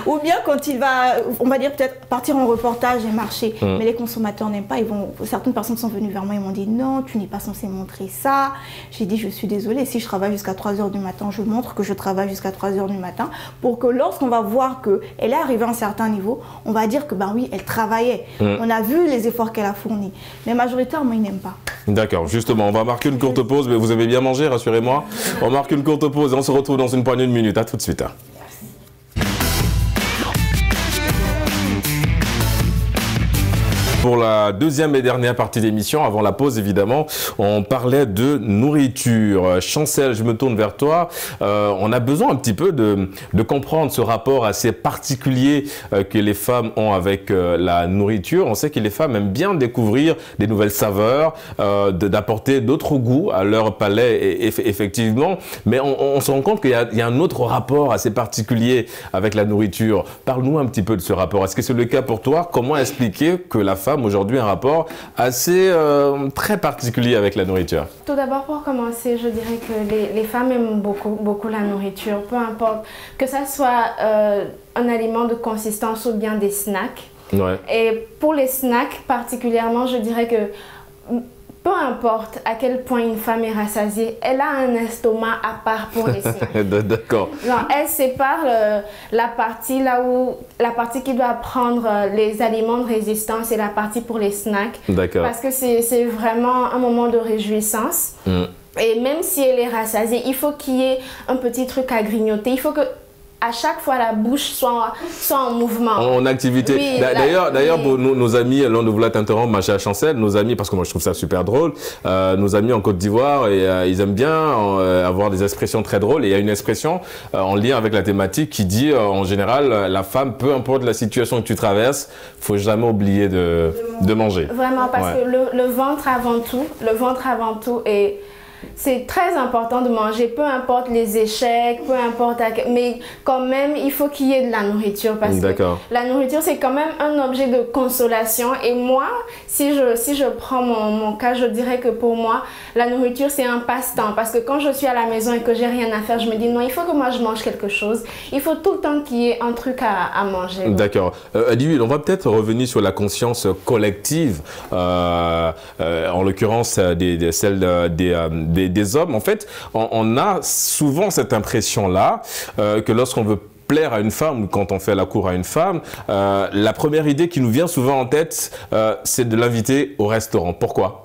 Speaker 2: Ou bien quand il va, on va dire peut-être partir en reportage et marcher. Mais les consommateurs n'aiment pas. Certaines personnes sont venues vers moi et m'ont dit non, tu n'es pas censé montrer ça. J'ai dit je suis désolée, si je travaille jusqu'à 3 h du matin, je montre que je travaille jusqu'à 3 h du matin pour que lorsqu'on va voir qu'elle est arrivée à un certain niveau, on va dire que ben oui, elle travaillait. On a vu les efforts qu'elle a fournis. Mais majoritairement, ils n'aiment pas.
Speaker 1: D'accord, justement, on va marquer une courte pause, mais vous avez bien mangé, rassurez-moi. On marque une courte pause et on se retrouve dans une poignée de minutes. À tout de suite. Pour la deuxième et dernière partie d'émission, avant la pause évidemment, on parlait de nourriture. Chancel, je me tourne vers toi. On a besoin un petit peu de comprendre ce rapport assez particulier que les femmes ont avec la nourriture. On sait que les femmes aiment bien découvrir des nouvelles saveurs, d'apporter d'autres goûts à leur palais, effectivement. Mais on se rend compte qu'il y a un autre rapport assez particulier avec la nourriture. Parle-nous un petit peu de ce rapport. Est-ce que c'est le cas pour toi? Comment expliquer que la femme aujourd'hui un rapport assez très particulier avec la nourriture?
Speaker 4: Tout d'abord, pour commencer, je dirais que les femmes aiment beaucoup la nourriture, peu importe que ça soit un aliment de consistance ou bien des snacks.
Speaker 1: Ouais. Et
Speaker 4: pour les snacks particulièrement, je dirais que peu importe à quel point une femme est rassasiée, elle a un estomac à part pour les snacks.
Speaker 1: D'accord.
Speaker 4: Elle sépare la partie qui doit prendre les aliments de résistance et la partie pour les snacks.
Speaker 1: D'accord.
Speaker 4: Parce que c'est vraiment un moment de réjouissance. Et même si elle est rassasiée, il faut qu'il y ait un petit truc à grignoter. Il faut que à chaque fois la bouche soit en mouvement. En
Speaker 1: activité. Oui, d'ailleurs, pour nos amis, là on ne voulait t'interrompre, ma chère Chancel, nos amis, parce que moi je trouve ça super drôle, nos amis en Côte d'Ivoire, ils aiment bien avoir des expressions très drôles. Et il y a une expression en lien avec la thématique qui dit en général, la femme, peu importe la situation que tu traverses, il ne faut jamais oublier de manger.
Speaker 4: Vraiment, parce que le ventre avant tout, et c'est très important de manger, peu importe les échecs, peu importe, mais quand même, il faut qu'il y ait de la nourriture parce que la nourriture, c'est quand même un objet de consolation. Et moi, si je prends mon cas, je dirais que pour moi, la nourriture, c'est un passe-temps parce que quand je suis à la maison et que j'ai rien à faire, je me dis non, il faut que moi, je mange quelque chose. Il faut tout le temps qu'il y ait un truc à manger.
Speaker 1: D'accord. Adil, on va peut-être revenir sur la conscience collective, en l'occurrence celle des hommes. En fait, on a souvent cette impression-là que lorsqu'on veut plaire à une femme ou quand on fait la cour à une femme, la première idée qui nous vient souvent en tête, c'est de l'inviter au restaurant. Pourquoi ?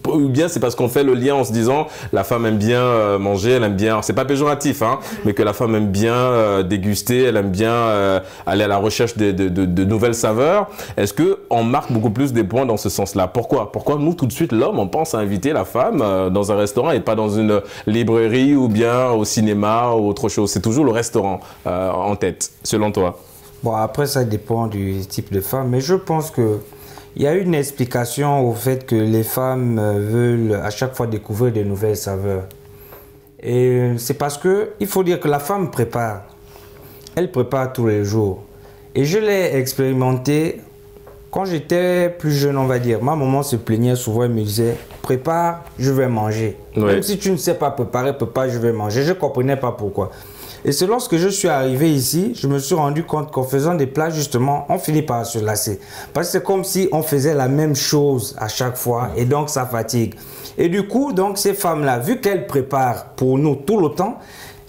Speaker 1: Ou bien c'est parce qu'on fait le lien en se disant la femme aime bien manger, elle aime bien, c'est pas péjoratif, hein, mais que la femme aime bien déguster, elle aime bien aller à la recherche de nouvelles saveurs. Est-ce qu'on marque beaucoup plus des points dans ce sens-là? Pourquoi nous tout de suite l'homme on pense à inviter la femme dans un restaurant et pas dans une librairie ou bien au cinéma ou autre chose? C'est toujours le restaurant en tête, selon toi?
Speaker 3: Bon, après, ça dépend du type de femme, mais je pense que il y a une explication au fait que les femmes veulent à chaque fois découvrir de nouvelles saveurs. Et c'est parce que il faut dire que la femme prépare. Elle prépare tous les jours. Et je l'ai expérimenté quand j'étais plus jeune, on va dire. Ma maman se plaignait souvent, elle me disait « Prépare, je vais manger. Oui. Même si tu ne sais pas préparer, prépare, je vais manger. » Je ne comprenais pas pourquoi. Et c'est lorsque je suis arrivé ici, je me suis rendu compte qu'en faisant des plats, justement, on finit par se lasser. Parce que c'est comme si on faisait la même chose à chaque fois et donc ça fatigue. Et du coup, donc, ces femmes-là, vu qu'elles préparent pour nous tout le temps,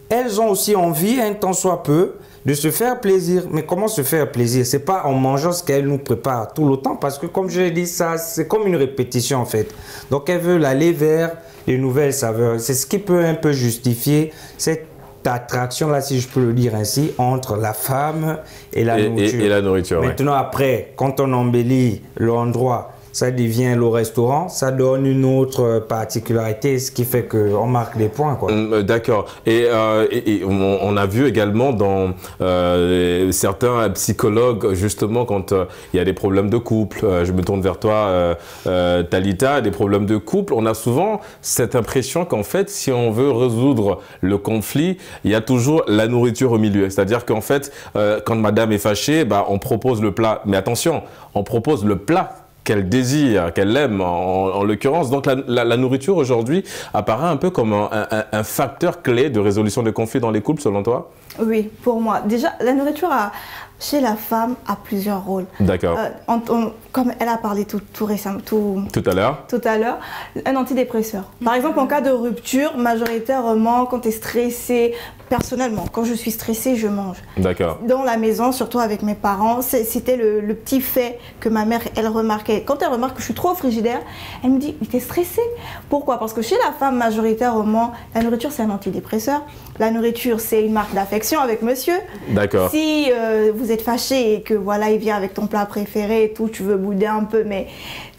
Speaker 3: elles ont aussi envie, un temps soit peu, de se faire plaisir. Mais comment se faire plaisir? C'est pas en mangeant ce qu'elles nous préparent tout le temps parce que, comme je l'ai dit, ça, c'est comme une répétition en fait. Donc, elles veulent aller vers les nouvelles saveurs. C'est ce qui peut un peu justifier cette attraction là, si je peux le dire ainsi, entre la femme et la nourriture.
Speaker 1: Et la nourriture.
Speaker 3: Maintenant, après, quand on embellit l'endroit, ça devient le restaurant, ça donne une autre particularité, ce qui fait qu'on marque des points.
Speaker 1: D'accord. Et on a vu également dans certains psychologues, justement, quand il y a des problèmes de couple, je me tourne vers toi, Talita, des problèmes de couple, on a souvent cette impression qu'en fait, si on veut résoudre le conflit, il y a toujours la nourriture au milieu. C'est-à-dire qu'en fait, quand madame est fâchée, bah, on propose le plat. Mais attention, on propose le plat qu'elle désire, qu'elle aime en l'occurrence. Donc la nourriture aujourd'hui apparaît un peu comme un facteur clé de résolution de conflits dans les couples selon toi?
Speaker 2: Oui, pour moi. Déjà, la nourriture chez la femme a plusieurs rôles.
Speaker 1: D'accord.
Speaker 2: Comme elle a parlé tout récemment, tout à l'heure, un antidépresseur. Par exemple, en cas de rupture, majoritairement, quand tu es stressé, personnellement, quand je suis stressée, je mange.
Speaker 1: D'accord.
Speaker 2: Dans la maison, surtout avec mes parents, c'était le petit fait que ma mère, elle remarquait. Quand elle remarque que je suis trop frigidaire, elle me dit, mais t'es stressée. Pourquoi? Parce que chez la femme, majoritairement, la nourriture, c'est un antidépresseur. La nourriture, c'est une marque d'affection avec monsieur.
Speaker 1: D'accord.
Speaker 2: Si vous êtes fâché et que voilà, il vient avec ton plat préféré et tout, tu veux bouder un peu, mais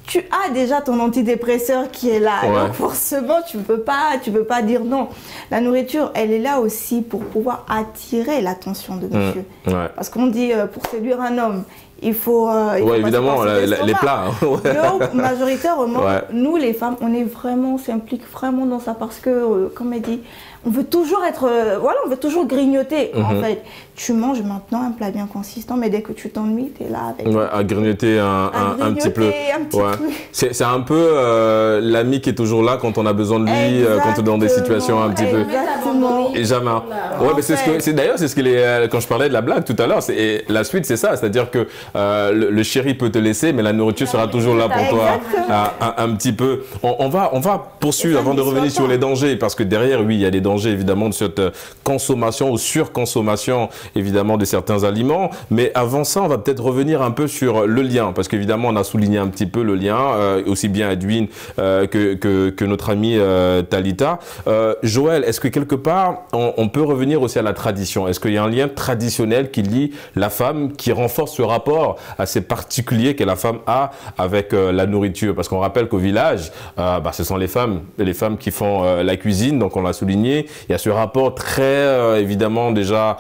Speaker 2: tu as déjà ton antidépresseur qui est là. Ouais. Donc forcément, tu peux pas dire non. La nourriture, elle est là aussi pour pouvoir attirer l'attention de monsieur.
Speaker 1: Ouais.
Speaker 2: Parce qu'on dit, pour séduire un homme, il faut
Speaker 1: évidemment, les plats.
Speaker 2: Donc, majoritairement, nous, les femmes, on s'implique vraiment dans ça parce que, comme elle dit, on veut toujours on veut toujours grignoter. En fait, tu manges maintenant un plat bien consistant, mais dès que tu t'ennuies, tu es là avec...
Speaker 1: Ouais, à grignoter un petit peu. C'est un peu l'ami qui est toujours là quand on a besoin de lui, quand on est dans des situations un petit peu...
Speaker 2: Exactement.
Speaker 1: Et jamais. Ouais, mais d'ailleurs, c'est ce qu'il est... Quand je parlais de la blague tout à l'heure, la suite, c'est ça. C'est-à-dire que le chéri peut te laisser, mais la nourriture sera toujours là pour toi un petit peu. On va poursuivre avant de revenir sur les dangers, parce que derrière, oui, il y a des dangers évidemment de cette consommation ou surconsommation évidemment de certains aliments, mais avant ça on va peut-être revenir un peu sur le lien, parce qu'évidemment on a souligné un petit peu le lien, aussi bien Edwin que notre amie Talita. Joël, est-ce que quelque part on peut revenir aussi à la tradition? Est-ce qu'il y a un lien traditionnel qui lie la femme, qui renforce ce rapport assez particulier que la femme a avec la nourriture? Parce qu'on rappelle qu'au village, ce sont les femmes qui font la cuisine, donc on l'a souligné. Il y a ce rapport très évidemment déjà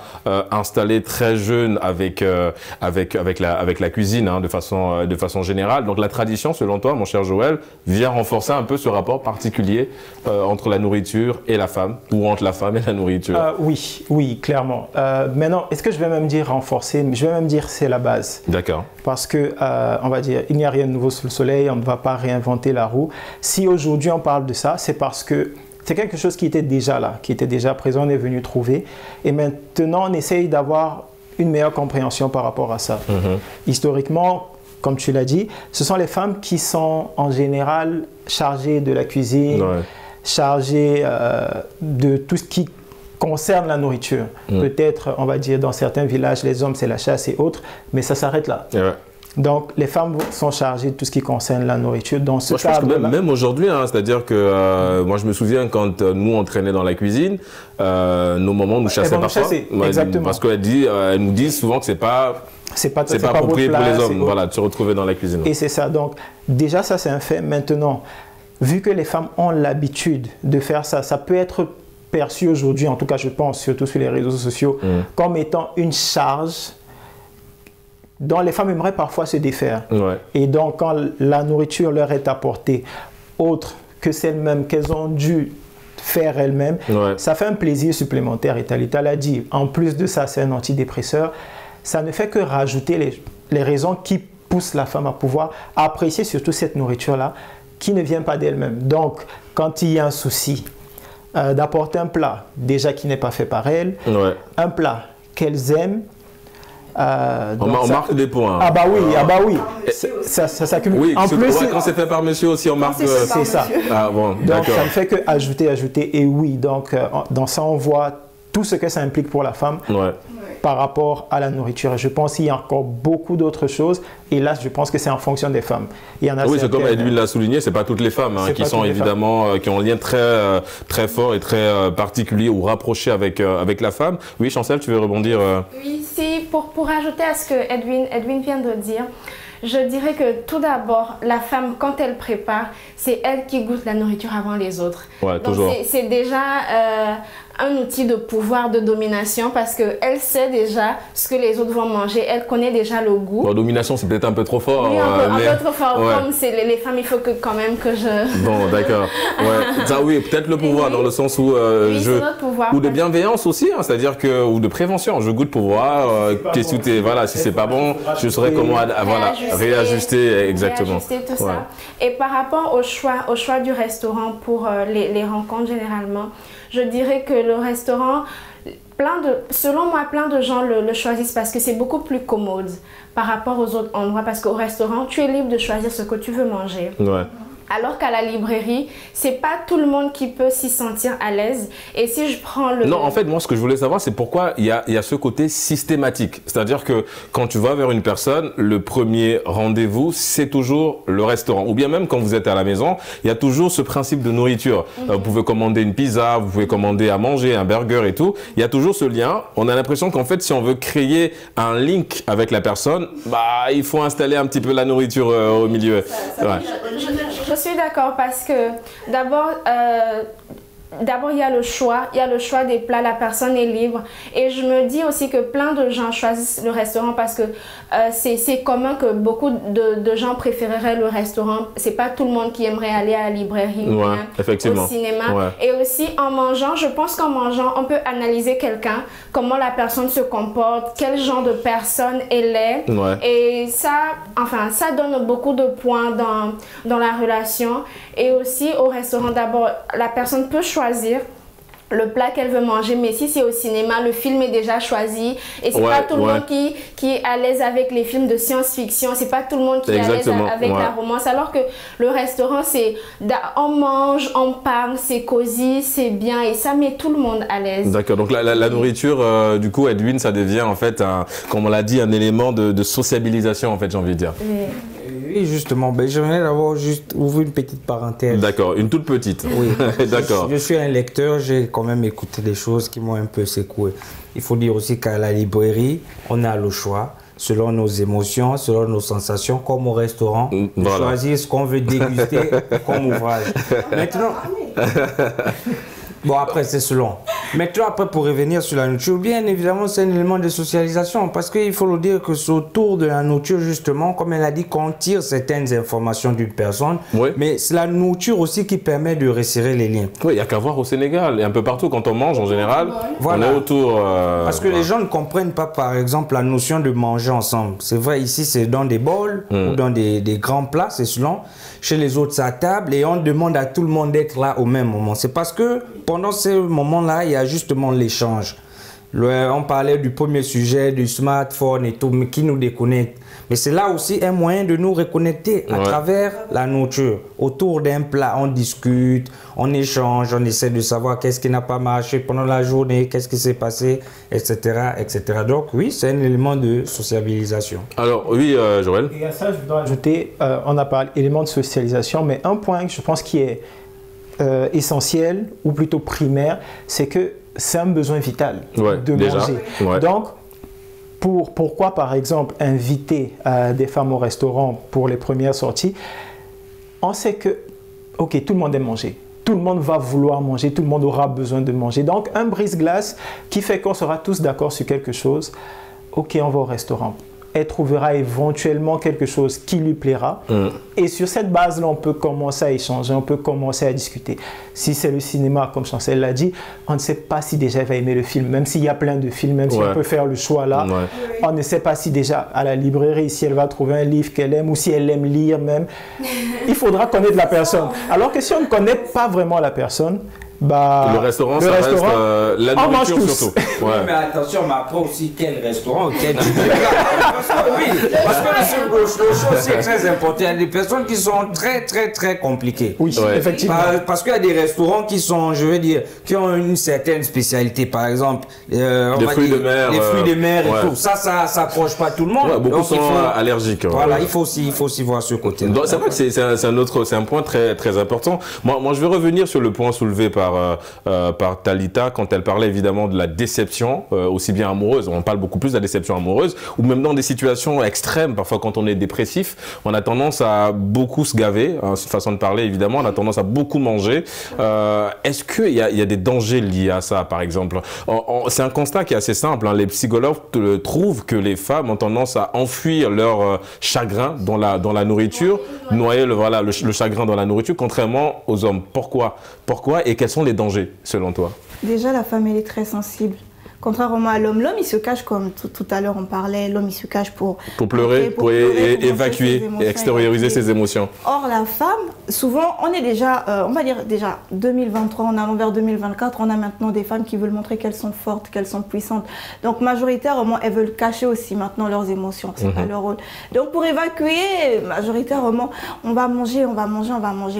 Speaker 1: installé très jeune avec la cuisine de façon générale. Donc la tradition, selon toi, mon cher Joël, vient renforcer un peu ce rapport particulier entre la nourriture et la femme, ou entre la femme et la nourriture.
Speaker 5: Oui, clairement. Maintenant, est-ce que je vais même dire renforcer? Je vais même dire c'est la base.
Speaker 1: D'accord.
Speaker 5: Parce que, on va dire, il n'y a rien de nouveau sous le soleil, on ne va pas réinventer la roue. Si aujourd'hui on parle de ça, c'est parce que c'est quelque chose qui était déjà là, qui était déjà présent, on est venu trouver. Et maintenant, on essaye d'avoir une meilleure compréhension par rapport à ça. Historiquement, comme tu l'as dit, ce sont les femmes qui sont en général chargées de la cuisine, chargées de tout ce qui concerne la nourriture. Peut-être, on va dire, dans certains villages, les hommes, c'est la chasse et autres, mais ça s'arrête là. Donc, les femmes sont chargées de tout ce qui concerne la nourriture. Dans ce
Speaker 1: je pense que même aujourd'hui, c'est-à-dire que moi, je me souviens quand nous, on traînait dans la cuisine, nos mamans nous chassaient parfois.
Speaker 5: Exactement.
Speaker 1: Parce qu'elles nous disent souvent que c'est pas approprié pour les hommes de se retrouver dans la cuisine.
Speaker 5: Et c'est ça. Donc, déjà, ça, c'est un fait. Maintenant, vu que les femmes ont l'habitude de faire ça, ça peut être perçu aujourd'hui, en tout cas, je pense, surtout sur les réseaux sociaux, comme étant une charge dont les femmes aimeraient parfois se défaire.
Speaker 1: Ouais. Et
Speaker 5: donc, quand la nourriture leur est apportée, autre que celle-même qu'elles ont dû faire elles-mêmes, ça fait un plaisir supplémentaire. Et Talita l'a dit, en plus de ça, c'est un antidépresseur. Ça ne fait que rajouter les raisons qui poussent la femme à pouvoir apprécier surtout cette nourriture-là, qui ne vient pas d'elle-même. Donc, quand il y a un souci d'apporter un plat, déjà qui n'est pas fait par elle, un plat qu'elles aiment,
Speaker 1: on marque des points.
Speaker 5: Ah bah oui, ça s'accumule.
Speaker 1: Oui, en plus, quand c'est fait par monsieur aussi, on marque.
Speaker 5: C'est ça.
Speaker 1: Ah bon,
Speaker 5: donc ça ne fait que ajouter. Et oui, donc dans ça on voit tout ce que ça implique pour la femme par rapport à la nourriture. Je pense qu'il y a encore beaucoup d'autres choses. Et là, je pense que c'est en fonction des femmes. Il y en a
Speaker 1: oui, c'est comme Edwin l'a souligné, c'est pas toutes les femmes qui sont évidemment qui ont un lien très fort et très particulier ou rapproché avec la femme. Oui, Chancel, tu veux rebondir
Speaker 4: Oui, si pour ajouter à ce que Edwin vient de dire. Je dirais que tout d'abord, la femme, quand elle prépare, c'est elle qui goûte la nourriture avant les autres.
Speaker 1: Ouais,
Speaker 4: donc c'est déjà un outil de pouvoir, de domination, parce qu'elle sait déjà ce que les autres vont manger. Elle connaît déjà le goût.
Speaker 1: Bon, domination, c'est peut-être un peu trop fort.
Speaker 4: Oui, un peu trop fort. Comme c'est les femmes, il faut quand même que je...
Speaker 1: Bon, d'accord. Ça, oui, peut-être le pouvoir, dans le sens où
Speaker 4: notre pouvoir,
Speaker 1: ou de bienveillance aussi, c'est-à-dire que ou de prévention. Je goûte pour voir voilà, si c'est pas bon, je saurais comment réajuster exactement.
Speaker 4: Réajuster tout ça. Et par rapport au choix du restaurant pour les rencontres généralement, je dirais que le restaurant, selon moi, plein de gens le choisissent parce que c'est beaucoup plus commode par rapport aux autres endroits. Parce qu'au restaurant, tu es libre de choisir ce que tu veux manger. Alors qu'à la librairie, c'est pas tout le monde qui peut s'y sentir à l'aise. Et si je prends le...
Speaker 1: Non, en fait, moi, ce que je voulais savoir, c'est pourquoi il y a ce côté systématique. C'est-à-dire que quand tu vas vers une personne, le premier rendez-vous, c'est toujours le restaurant. Ou bien même quand vous êtes à la maison, il y a toujours ce principe de nourriture. Vous pouvez commander une pizza, vous pouvez commander à manger, un burger et tout. Il y a toujours ce lien. On a l'impression qu'en fait, si on veut créer un link avec la personne, bah, il faut installer un petit peu la nourriture au milieu.
Speaker 4: Je suis d'accord parce que d'abord, il y a le choix des plats, la personne est libre. Et je me dis aussi que plein de gens choisissent le restaurant parce que c'est commun que beaucoup de gens préféreraient le restaurant. C'est pas tout le monde qui aimerait aller à la librairie ou au cinéma. Et aussi en mangeant, je pense qu'en mangeant, on peut analyser quelqu'un, comment la personne se comporte, quel genre de personne elle est. Et ça donne beaucoup de points dans la relation. Et aussi au restaurant, d'abord, la personne peut choisir le plat qu'elle veut manger, mais si c'est au cinéma, le film est déjà choisi et c'est pas tout le monde qui est à l'aise avec les films de science-fiction, c'est pas tout le monde qui est à l'aise avec la romance, alors que le restaurant, c'est on mange, on parle, c'est cosy, c'est bien et ça met tout le monde à l'aise.
Speaker 1: D'accord, donc la nourriture, du coup, Edwin, ça devient en fait, comme on l'a dit, un élément de sociabilisation, en fait, j'ai envie de dire.
Speaker 3: Oui, justement, j'aimerais d'abord juste ouvrir une petite parenthèse.
Speaker 1: D'accord, une toute petite.
Speaker 3: Oui,
Speaker 1: d'accord.
Speaker 3: Je suis un lecteur, j'ai quand même écouté des choses qui m'ont un peu secoué. Il faut dire aussi qu'à la librairie, on a le choix, selon nos émotions, selon nos sensations, comme au restaurant, de choisir ce qu'on veut déguster comme ouvrage. Maintenant... Bon, après, c'est selon. Maintenant, après, pour revenir sur la nourriture, bien évidemment, c'est un élément de socialisation. Parce qu'il faut le dire que c'est autour de la nourriture, justement, comme elle a dit, qu'on tire certaines informations d'une personne. Mais c'est la nourriture aussi qui permet de resserrer les liens.
Speaker 1: Oui, il n'y a qu'à voir au Sénégal. Et un peu partout, quand on mange, en général, on est autour...
Speaker 3: Parce que les gens ne comprennent pas, par exemple, la notion de manger ensemble. C'est vrai, ici, c'est dans des bols ou dans des grands plats, c'est selon. Chez les autres, c'est à table et on demande à tout le monde d'être là au même moment. C'est parce que pendant ce moment-là, il y a justement l'échange. On parlait du premier sujet, du smartphone et tout, mais qui nous déconnecte. Mais c'est là aussi un moyen de nous reconnecter à travers la nourriture. Autour d'un plat, on discute, on échange, on essaie de savoir qu'est-ce qui n'a pas marché pendant la journée, qu'est-ce qui s'est passé, etc., etc. Donc oui, c'est un élément de sociabilisation.
Speaker 1: Alors oui, Joël.
Speaker 5: Et à ça, je dois ajouter, on a parlé d'éléments de socialisation, mais un point que je pense qui est essentiel, ou plutôt primaire, c'est que c'est un besoin vital de manger. Donc, pourquoi, par exemple, inviter des femmes au restaurant pour les premières sorties? On sait que, ok, tout le monde aime manger. Tout le monde va vouloir manger, tout le monde aura besoin de manger. Donc, un brise-glace qui fait qu'on sera tous d'accord sur quelque chose. Ok, on va au restaurant. elle trouvera éventuellement quelque chose qui lui plaira. Et sur cette base-là, on peut commencer à échanger, on peut commencer à discuter. Si c'est le cinéma, comme Chancel l'a dit, on ne sait pas si déjà elle va aimer le film, même s'il y a plein de films, même si on peut faire le choix là. On ne sait pas si déjà à la librairie, si elle va trouver un livre qu'elle aime ou si elle aime lire même. Il faudra connaître la personne. Alors que si on ne connaît pas vraiment la personne, bah,
Speaker 1: le restaurant, ça reste la nourriture surtout.
Speaker 3: Oui, mais attention, mais après aussi, quel restaurant, quel type de plat. Parce que le chose, c'est très important. Il y a des personnes qui sont très compliquées.
Speaker 5: Oui, effectivement.
Speaker 3: Parce qu'il y a des restaurants qui sont, je veux dire, qui ont une certaine spécialité. Par exemple,
Speaker 1: les fruits de mer.
Speaker 3: Les fruits de mer et tout. Ça approche pas tout le monde.
Speaker 1: Beaucoup sont allergiques.
Speaker 3: Voilà, il faut aussi voir ce côté-là.
Speaker 1: C'est vrai que c'est un point très important. Moi, je vais revenir sur le point soulevé par Talita quand elle parlait évidemment de la déception, aussi bien amoureuse, on parle beaucoup plus de la déception amoureuse, ou même dans des situations extrêmes, parfois quand on est dépressif, on a tendance à beaucoup se gaver, hein, c'est une façon de parler évidemment, on a tendance à beaucoup manger. Est-ce qu'il y a des dangers liés à ça par exemple? C'est un constat qui est assez simple, hein. Les psychologues trouvent que les femmes ont tendance à enfuir leur chagrin dans la nourriture, noyer le chagrin dans la nourriture, contrairement aux hommes. Pourquoi et quels sont les dangers selon toi?
Speaker 2: Déjà, la femme, elle est très sensible. Contrairement à l'homme, l'homme il se cache comme tout à l'heure on parlait, l'homme il se cache pour
Speaker 1: pleurer, pour évacuer et extérioriser ses émotions.
Speaker 2: Or la femme, souvent on est déjà, on va dire déjà 2023, on allant vers 2024, on a maintenant des femmes qui veulent montrer qu'elles sont fortes, qu'elles sont puissantes. Donc majoritairement elles veulent cacher aussi maintenant leurs émotions, c'est pas leur rôle. Donc pour évacuer, majoritairement on va manger,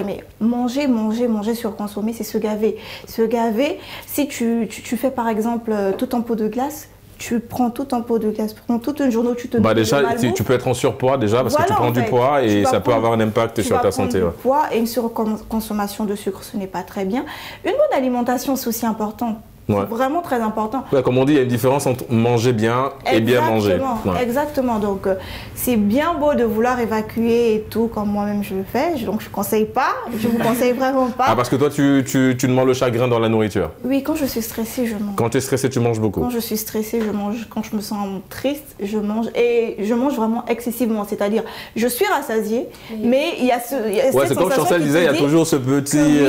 Speaker 2: mais manger sur consommer, c'est se gaver. Se gaver, si tu fais par exemple tout en pot de glace, tu prends tout en pot de glace, prends toute une journée où tu te
Speaker 1: déjà, tu peux être en surpoids déjà parce que tu prends du poids et ça peut avoir un impact sur ta santé.
Speaker 2: Du poids et une surconsommation de sucre, ce n'est pas très bien. Une bonne alimentation, c'est aussi important. C'est vraiment très important.
Speaker 1: Comme on dit, il y a une différence entre manger bien et bien manger.
Speaker 2: Exactement. Donc, c'est bien beau de vouloir évacuer et tout, comme moi-même je le fais. Donc, je ne conseille pas. Je ne vous conseille vraiment pas.
Speaker 1: Ah, parce que toi, tu demandes le chagrin dans la nourriture?
Speaker 2: Oui, quand je suis stressée, je mange.
Speaker 1: Quand tu es stressée, tu manges beaucoup?
Speaker 2: Quand je suis stressée, je mange. Quand je me sens triste, je mange. Et je mange vraiment excessivement. C'est-à-dire, je suis rassasiée, mais il y a
Speaker 1: c'est comme Chancel disait, il y a toujours ce petit...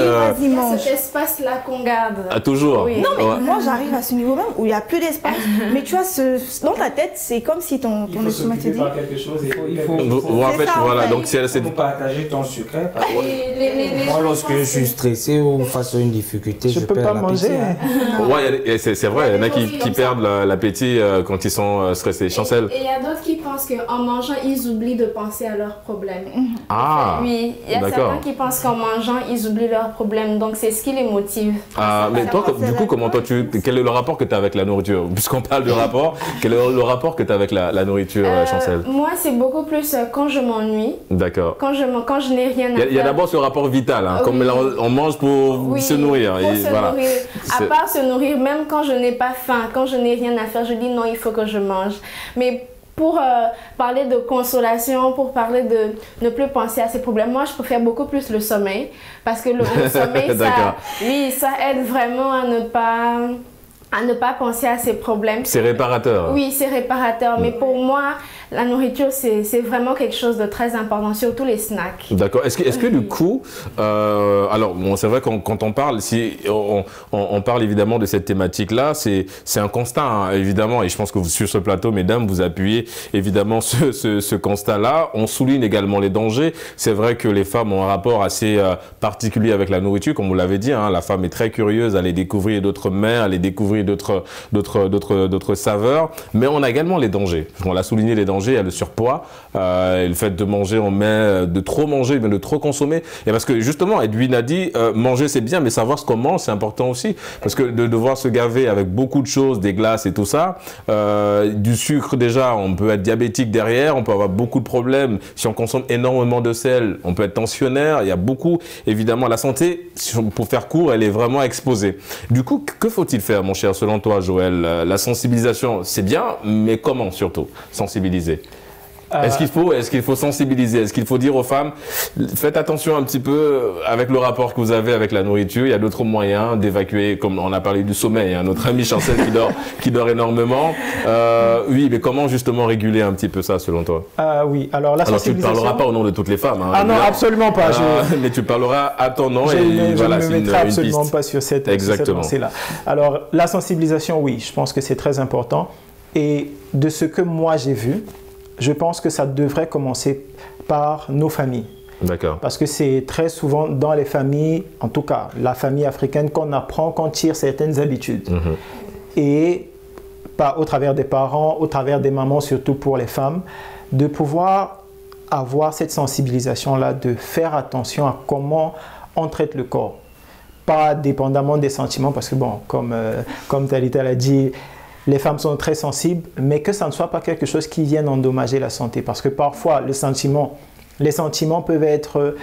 Speaker 4: cet espace-là qu'on garde.
Speaker 1: Ah, toujours.
Speaker 2: Oui. Non, mais moi, j'arrive à ce niveau même où il n'y a plus d'espace. Mais tu vois, dans ta tête, c'est comme si ton estomac te dit...
Speaker 5: quelque chose,
Speaker 1: il faut en fait, voilà, donc c'est
Speaker 3: de partager ton secret. Moi, lorsque je suis stressé ou face à une difficulté, je peux pas manger.
Speaker 1: C'est vrai, il y en a qui perdent l'appétit quand ils sont stressés. Chancel?
Speaker 4: Et il y a d'autres qui pensent qu'en mangeant, ils oublient de penser à leurs problèmes.
Speaker 1: Ah,
Speaker 4: oui, il y a certains qui pensent qu'en mangeant, ils oublient leurs problèmes. Donc, c'est ce qui les motive.
Speaker 1: Ah, mais toi, du coup, quel est le rapport que tu as avec la nourriture? Puisqu'on parle de rapport, quel est le rapport que tu as avec la nourriture, Chancel?
Speaker 4: Moi, c'est beaucoup plus quand je m'ennuie.
Speaker 1: D'accord.
Speaker 4: Quand je n'ai rien à faire.
Speaker 1: Il y a d'abord ce rapport vital, hein, comme on mange pour se nourrir.
Speaker 4: Pour se nourrir. À part se nourrir, même quand je n'ai pas faim, quand je n'ai rien à faire, je dis non, il faut que je mange. Mais pour parler de consolation, pour parler de ne plus penser à ces problèmes, moi, je préfère beaucoup plus le sommeil. Parce que le sommeil, ça aide vraiment à ne pas penser à ces problèmes.
Speaker 1: C'est réparateur.
Speaker 4: Oui, c'est réparateur. Mais pour moi, la nourriture, c'est vraiment quelque chose de très important, surtout les snacks.
Speaker 1: D'accord. Est-ce que du coup, alors bon, c'est vrai quand on parle, si on parle évidemment de cette thématique-là, c'est un constat, hein, évidemment, et je pense que sur ce plateau, mesdames, vous appuyez évidemment ce constat-là. On souligne également les dangers. C'est vrai que les femmes ont un rapport assez particulier avec la nourriture, comme vous l'avez dit, hein, la femme est très curieuse à aller découvrir d'autres mers, à aller découvrir d'autres saveurs, mais on a également les dangers. On l'a souligné, les dangers, il y a le surpoids, et le fait de manger, de trop manger, mais de trop consommer. Et parce que justement, Edwin a dit, manger c'est bien, mais savoir ce qu'on mange, c'est important aussi. Parce que de devoir se gaver avec beaucoup de choses, des glaces et tout ça, du sucre déjà, on peut être diabétique derrière, on peut avoir beaucoup de problèmes. Si on consomme énormément de sel, on peut être tensionnaire. Il y a beaucoup, évidemment, la santé, pour faire court, elle est vraiment exposée. Du coup, que faut-il faire, mon cher, selon toi, Joël? La sensibilisation, c'est bien, mais comment surtout sensibiliser? Est-ce qu'il faut sensibiliser? Est-ce qu'il faut dire aux femmes, faites attention un petit peu avec le rapport que vous avez avec la nourriture, il y a d'autres moyens d'évacuer, comme on a parlé du sommeil, hein, notre ami Chancel qui dort énormément. Oui, mais comment justement réguler un petit peu ça selon toi?
Speaker 5: Oui, alors la sensibilisation...
Speaker 1: tu ne parleras pas au nom de toutes les femmes. Hein,
Speaker 5: ah non, absolument pas.
Speaker 1: Mais tu parleras à ton nom
Speaker 5: je
Speaker 1: et
Speaker 5: ne me mettrai absolument pas sur cette lancée-là. Alors la sensibilisation, oui, je pense que c'est très important. Et de ce que moi j'ai vu, je pense que ça devrait commencer par nos familles.
Speaker 1: D'accord.
Speaker 5: Parce que c'est très souvent dans les familles, en tout cas la famille africaine, qu'on apprend, qu'on tire certaines habitudes. Et pas au travers des parents, au travers des mamans, surtout pour les femmes, de pouvoir avoir cette sensibilisation-là, de faire attention à comment on traite le corps. Pas dépendamment des sentiments, parce que bon, comme Talita l'a dit, les femmes sont très sensibles, mais que ça ne soit pas quelque chose qui vienne endommager la santé. Parce que parfois, les sentiments peuvent être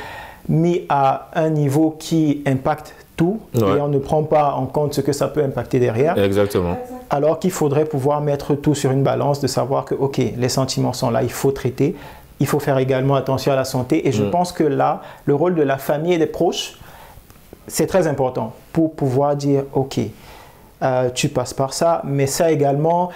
Speaker 5: mis à un niveau qui impacte tout et on ne prend pas en compte ce que ça peut impacter derrière.
Speaker 1: Exactement.
Speaker 5: Alors qu'il faudrait pouvoir mettre tout sur une balance, de savoir que, ok, les sentiments sont là, il faut traiter, il faut faire également attention à la santé. Et je pense que là, le rôle de la famille et des proches, c'est très important pour pouvoir dire, ok, tu passes par ça, mais ça également,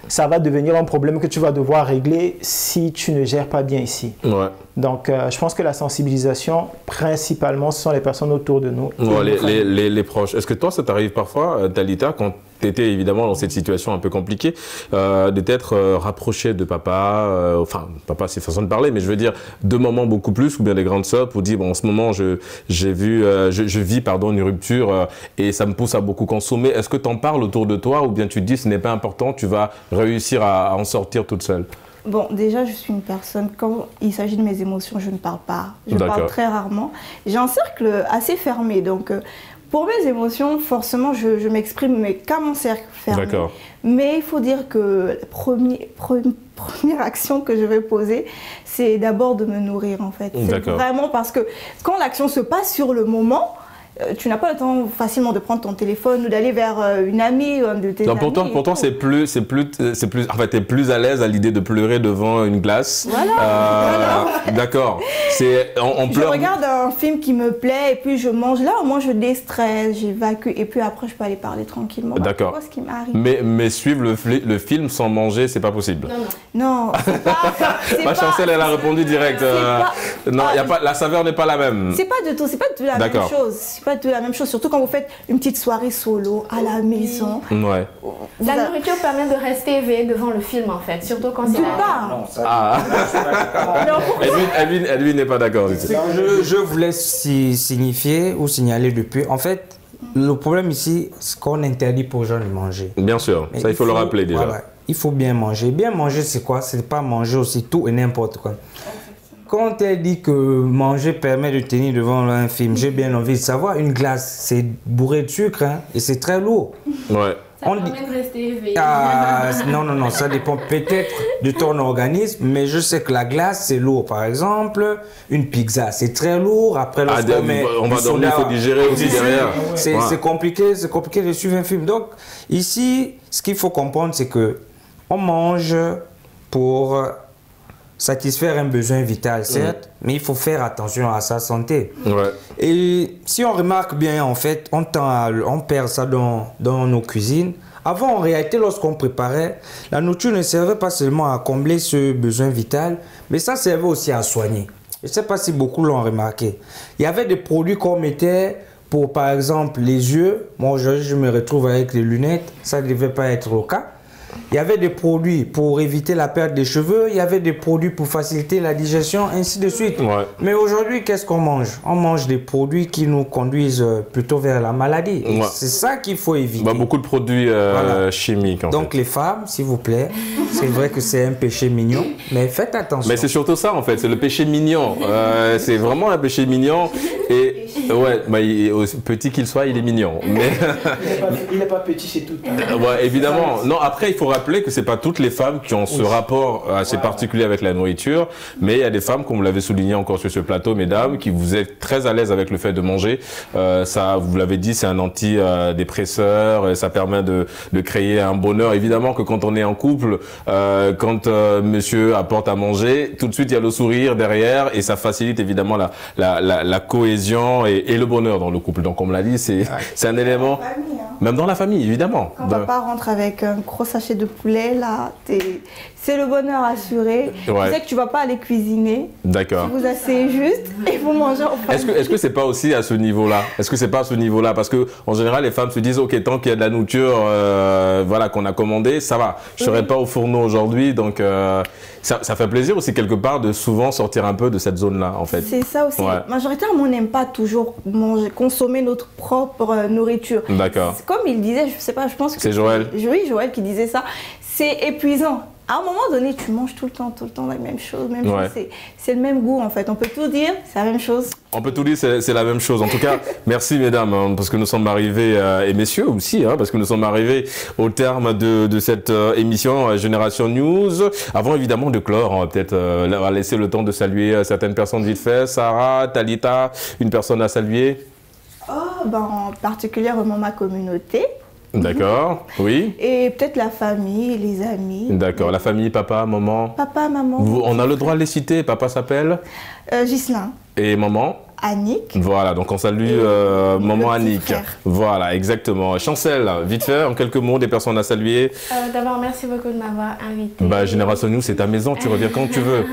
Speaker 5: ça va devenir un problème que tu vas devoir régler si tu ne gères pas bien ici.
Speaker 1: Ouais.
Speaker 5: Donc, je pense que la sensibilisation, principalement, ce sont les personnes autour de nous.
Speaker 1: Ouais, les proches. Est-ce que toi, ça t'arrive parfois, Talita, quand tu étais évidemment dans cette situation un peu compliquée, de t'être rapproché de papa, enfin, papa, c'est façon de parler, mais je veux dire, de maman beaucoup plus, ou bien des grandes sœurs, pour dire, bon, en ce moment, je vis une rupture et ça me pousse à beaucoup consommer. Est-ce que tu en parles autour de toi, ou bien tu te dis, ce n'est pas important, tu vas réussir à en sortir toute seule?
Speaker 2: Bon, déjà, je suis une personne, quand il s'agit de mes émotions, je ne parle pas. Je parle très rarement. J'ai un cercle assez fermé, donc pour mes émotions, forcément, je m'exprime, mais qu'à mon cercle fermé. Mais il faut dire que la première action que je vais poser, c'est d'abord de me nourrir, en fait. C'est vraiment parce que quand l'action se passe sur le moment, tu n'as pas le temps facilement de prendre ton téléphone ou d'aller vers une amie ou un de tes amis.
Speaker 1: Pourtant, c'est plus, en fait, t'es plus à l'aise à l'idée de pleurer devant une glace.
Speaker 2: Voilà.
Speaker 1: D'accord.
Speaker 2: Je regarde un film qui me plaît et puis je mange. Là, au moins, je déstresse, j'évacue et puis après, je peux aller parler tranquillement.
Speaker 1: D'accord.
Speaker 2: Ce qui m'arrive.
Speaker 1: Mais suivre le film sans manger, c'est pas possible.
Speaker 2: Non.
Speaker 1: Ma Chancel, elle a répondu direct. Non, la saveur n'est pas la même.
Speaker 2: C'est pas du tout la même chose. C'est pas du tout la même chose, surtout quand vous faites une petite soirée solo à la maison.
Speaker 1: Ouais.
Speaker 4: La nourriture permet de rester éveillé devant le film, en fait, surtout quand c'est
Speaker 1: Edwin n'est pas d'accord.
Speaker 3: Je voulais signifier ou signaler depuis. En fait, le problème ici, c'est qu'on interdit aux gens de manger.
Speaker 1: Bien sûr, ça il faut le rappeler déjà.
Speaker 3: Voilà, il faut bien manger. Bien manger, c'est quoi? C'est pas manger aussi tout et n'importe quoi. Quand elle dit que manger permet de tenir devant un film, j'ai bien envie de savoir, une glace, c'est bourré de sucre et c'est très lourd.
Speaker 1: Ouais.
Speaker 4: Ça permet de rester éveillé.
Speaker 3: Non, ça dépend peut-être de ton organisme, mais je sais que la glace, c'est lourd. Par exemple, une pizza, c'est très lourd. Après,
Speaker 1: on va dormir, il faut digérer aussi derrière.
Speaker 3: C'est compliqué de suivre un film. Donc, ici, ce qu'il faut comprendre, c'est que on mange pour satisfaire un besoin vital, certes, mais il faut faire attention à sa santé.
Speaker 1: Ouais.
Speaker 3: Et si on remarque bien, en fait, on perd ça dans nos cuisines. Avant, en réalité, lorsqu'on préparait, la nourriture ne servait pas seulement à combler ce besoin vital, mais ça servait aussi à soigner. Je ne sais pas si beaucoup l'ont remarqué. Il y avait des produits qu'on mettait pour, par exemple, les yeux. Moi, aujourd'hui, je me retrouve avec les lunettes. Ça ne devait pas être le cas. Il y avait des produits pour éviter la perte des cheveux, il y avait des produits pour faciliter la digestion, ainsi de suite.
Speaker 1: Ouais.
Speaker 3: Mais aujourd'hui, qu'est-ce qu'on mange? On mange des produits qui nous conduisent plutôt vers la maladie. Ouais. C'est ça qu'il faut éviter.
Speaker 1: Beaucoup de produits chimiques.
Speaker 3: Donc les femmes, s'il vous plaît, c'est vrai que c'est un péché mignon, mais faites attention.
Speaker 1: Mais c'est surtout ça en fait, c'est le péché mignon. C'est vraiment un péché mignon. Et ouais, bah, petit qu'il soit, il est mignon. Mais...
Speaker 5: il n'est pas petit, c'est tout.
Speaker 1: Ouais, évidemment. Non, après, il faut rappeler que c'est pas toutes les femmes qui ont ce rapport assez particulier avec la nourriture, mais il y a des femmes, comme vous l'avez souligné encore sur ce plateau, mesdames, qui vous êtes très à l'aise avec le fait de manger. Ça, vous l'avez dit, c'est un antidépresseur, ça permet de créer un bonheur. Évidemment que quand on est en couple, quand monsieur apporte à manger, tout de suite il y a le sourire derrière et ça facilite évidemment la cohésion et le bonheur dans le couple. Donc, comme on l'a dit, c'est un élément, même dans la famille, évidemment.
Speaker 2: Quand papa rentre avec un gros sachet de poulet, là, c'est le bonheur assuré. Tu sais que tu vas pas aller cuisiner.
Speaker 1: D'accord.
Speaker 2: Vous asseyez juste et vous mangez en famille.
Speaker 1: Est-ce que c'est pas aussi à ce niveau-là? Est-ce que c'est pas à ce niveau-là? Parce que en général, les femmes se disent, ok, tant qu'il y a de la nourriture, voilà, qu'on a commandé, ça va. Je serai pas au fourneau aujourd'hui, donc ça fait plaisir aussi quelque part de souvent sortir un peu de cette zone-là, en fait.
Speaker 2: C'est ça aussi. Majoritairement, on n'aime pas toujours consommer notre propre nourriture.
Speaker 1: D'accord.
Speaker 2: Comme il disait, je sais pas, je pense que
Speaker 1: c'est Joël.
Speaker 2: Oui, Joël qui disait ça. C'est épuisant. À un moment donné, tu manges tout le temps la même chose. C'est le même goût en fait. On peut tout dire, c'est la même chose.
Speaker 1: On peut tout dire, c'est la même chose. En tout cas, merci mesdames, hein, parce que nous sommes arrivés, et messieurs aussi, hein, parce que nous sommes arrivés au terme de cette émission Génération News. Avant évidemment de clore, on va peut-être laisser le temps de saluer certaines personnes vite fait. Sarah, Talita, une personne à saluer?
Speaker 2: En particulièrement ma communauté.
Speaker 1: D'accord, oui.
Speaker 2: Et peut-être la famille, les amis.
Speaker 1: D'accord, la famille, papa, maman.
Speaker 2: Papa, maman.
Speaker 1: On a le droit de les citer. Papa s'appelle
Speaker 2: Ghislain.
Speaker 1: Et maman?
Speaker 2: Annick.
Speaker 1: Voilà, donc on salue maman Annick. Voilà, exactement. Chancel, vite fait, en quelques mots, des personnes à saluer.
Speaker 4: D'abord, merci beaucoup de m'avoir invité.
Speaker 1: Génération News, c'est ta maison, tu reviens quand tu veux.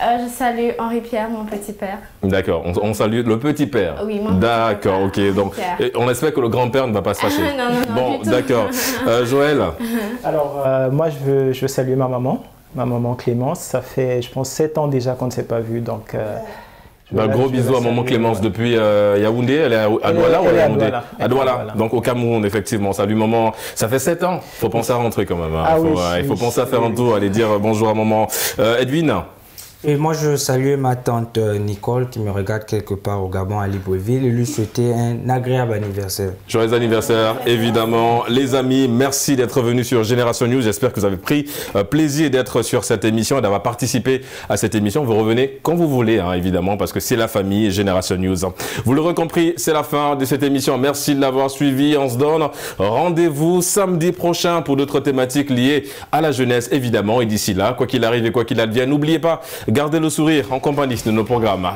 Speaker 4: Je salue Henri-Pierre, mon petit-père.
Speaker 1: D'accord, on salue le petit-père.
Speaker 4: Oui, mon
Speaker 1: D'accord, ok. Donc, on espère que le grand-père ne va pas se fâcher.
Speaker 4: Non,
Speaker 1: bon, d'accord. Joël?
Speaker 5: Alors, moi, je veux saluer ma maman Clémence. Ça fait, je pense, 7 ans déjà qu'on ne s'est pas vu, donc...
Speaker 1: gros bisous à maman Clémence depuis Yaoundé, elle est à Douala ou à Yaoundé? À Douala, donc au Cameroun effectivement. Salut maman, ça fait 7 ans, faut penser à rentrer quand même. Hein. Il faut penser à faire un tour, aller dire bonjour à maman. Edwin?
Speaker 3: Et moi, je salue ma tante Nicole qui me regarde quelque part au Gabon à Libreville et lui souhaiter un agréable anniversaire.
Speaker 1: Joyeux anniversaire, évidemment. Les amis, merci d'être venus sur Génération News. J'espère que vous avez pris plaisir d'être sur cette émission et d'avoir participé à cette émission. Vous revenez quand vous voulez, hein, évidemment, parce que c'est la famille Génération News. Vous l'aurez compris, c'est la fin de cette émission. Merci de l'avoir suivi. On se donne rendez-vous samedi prochain pour d'autres thématiques liées à la jeunesse, évidemment. Et d'ici là, quoi qu'il arrive et quoi qu'il advienne, n'oubliez pas, gardez le sourire en compagnie de nos programmes.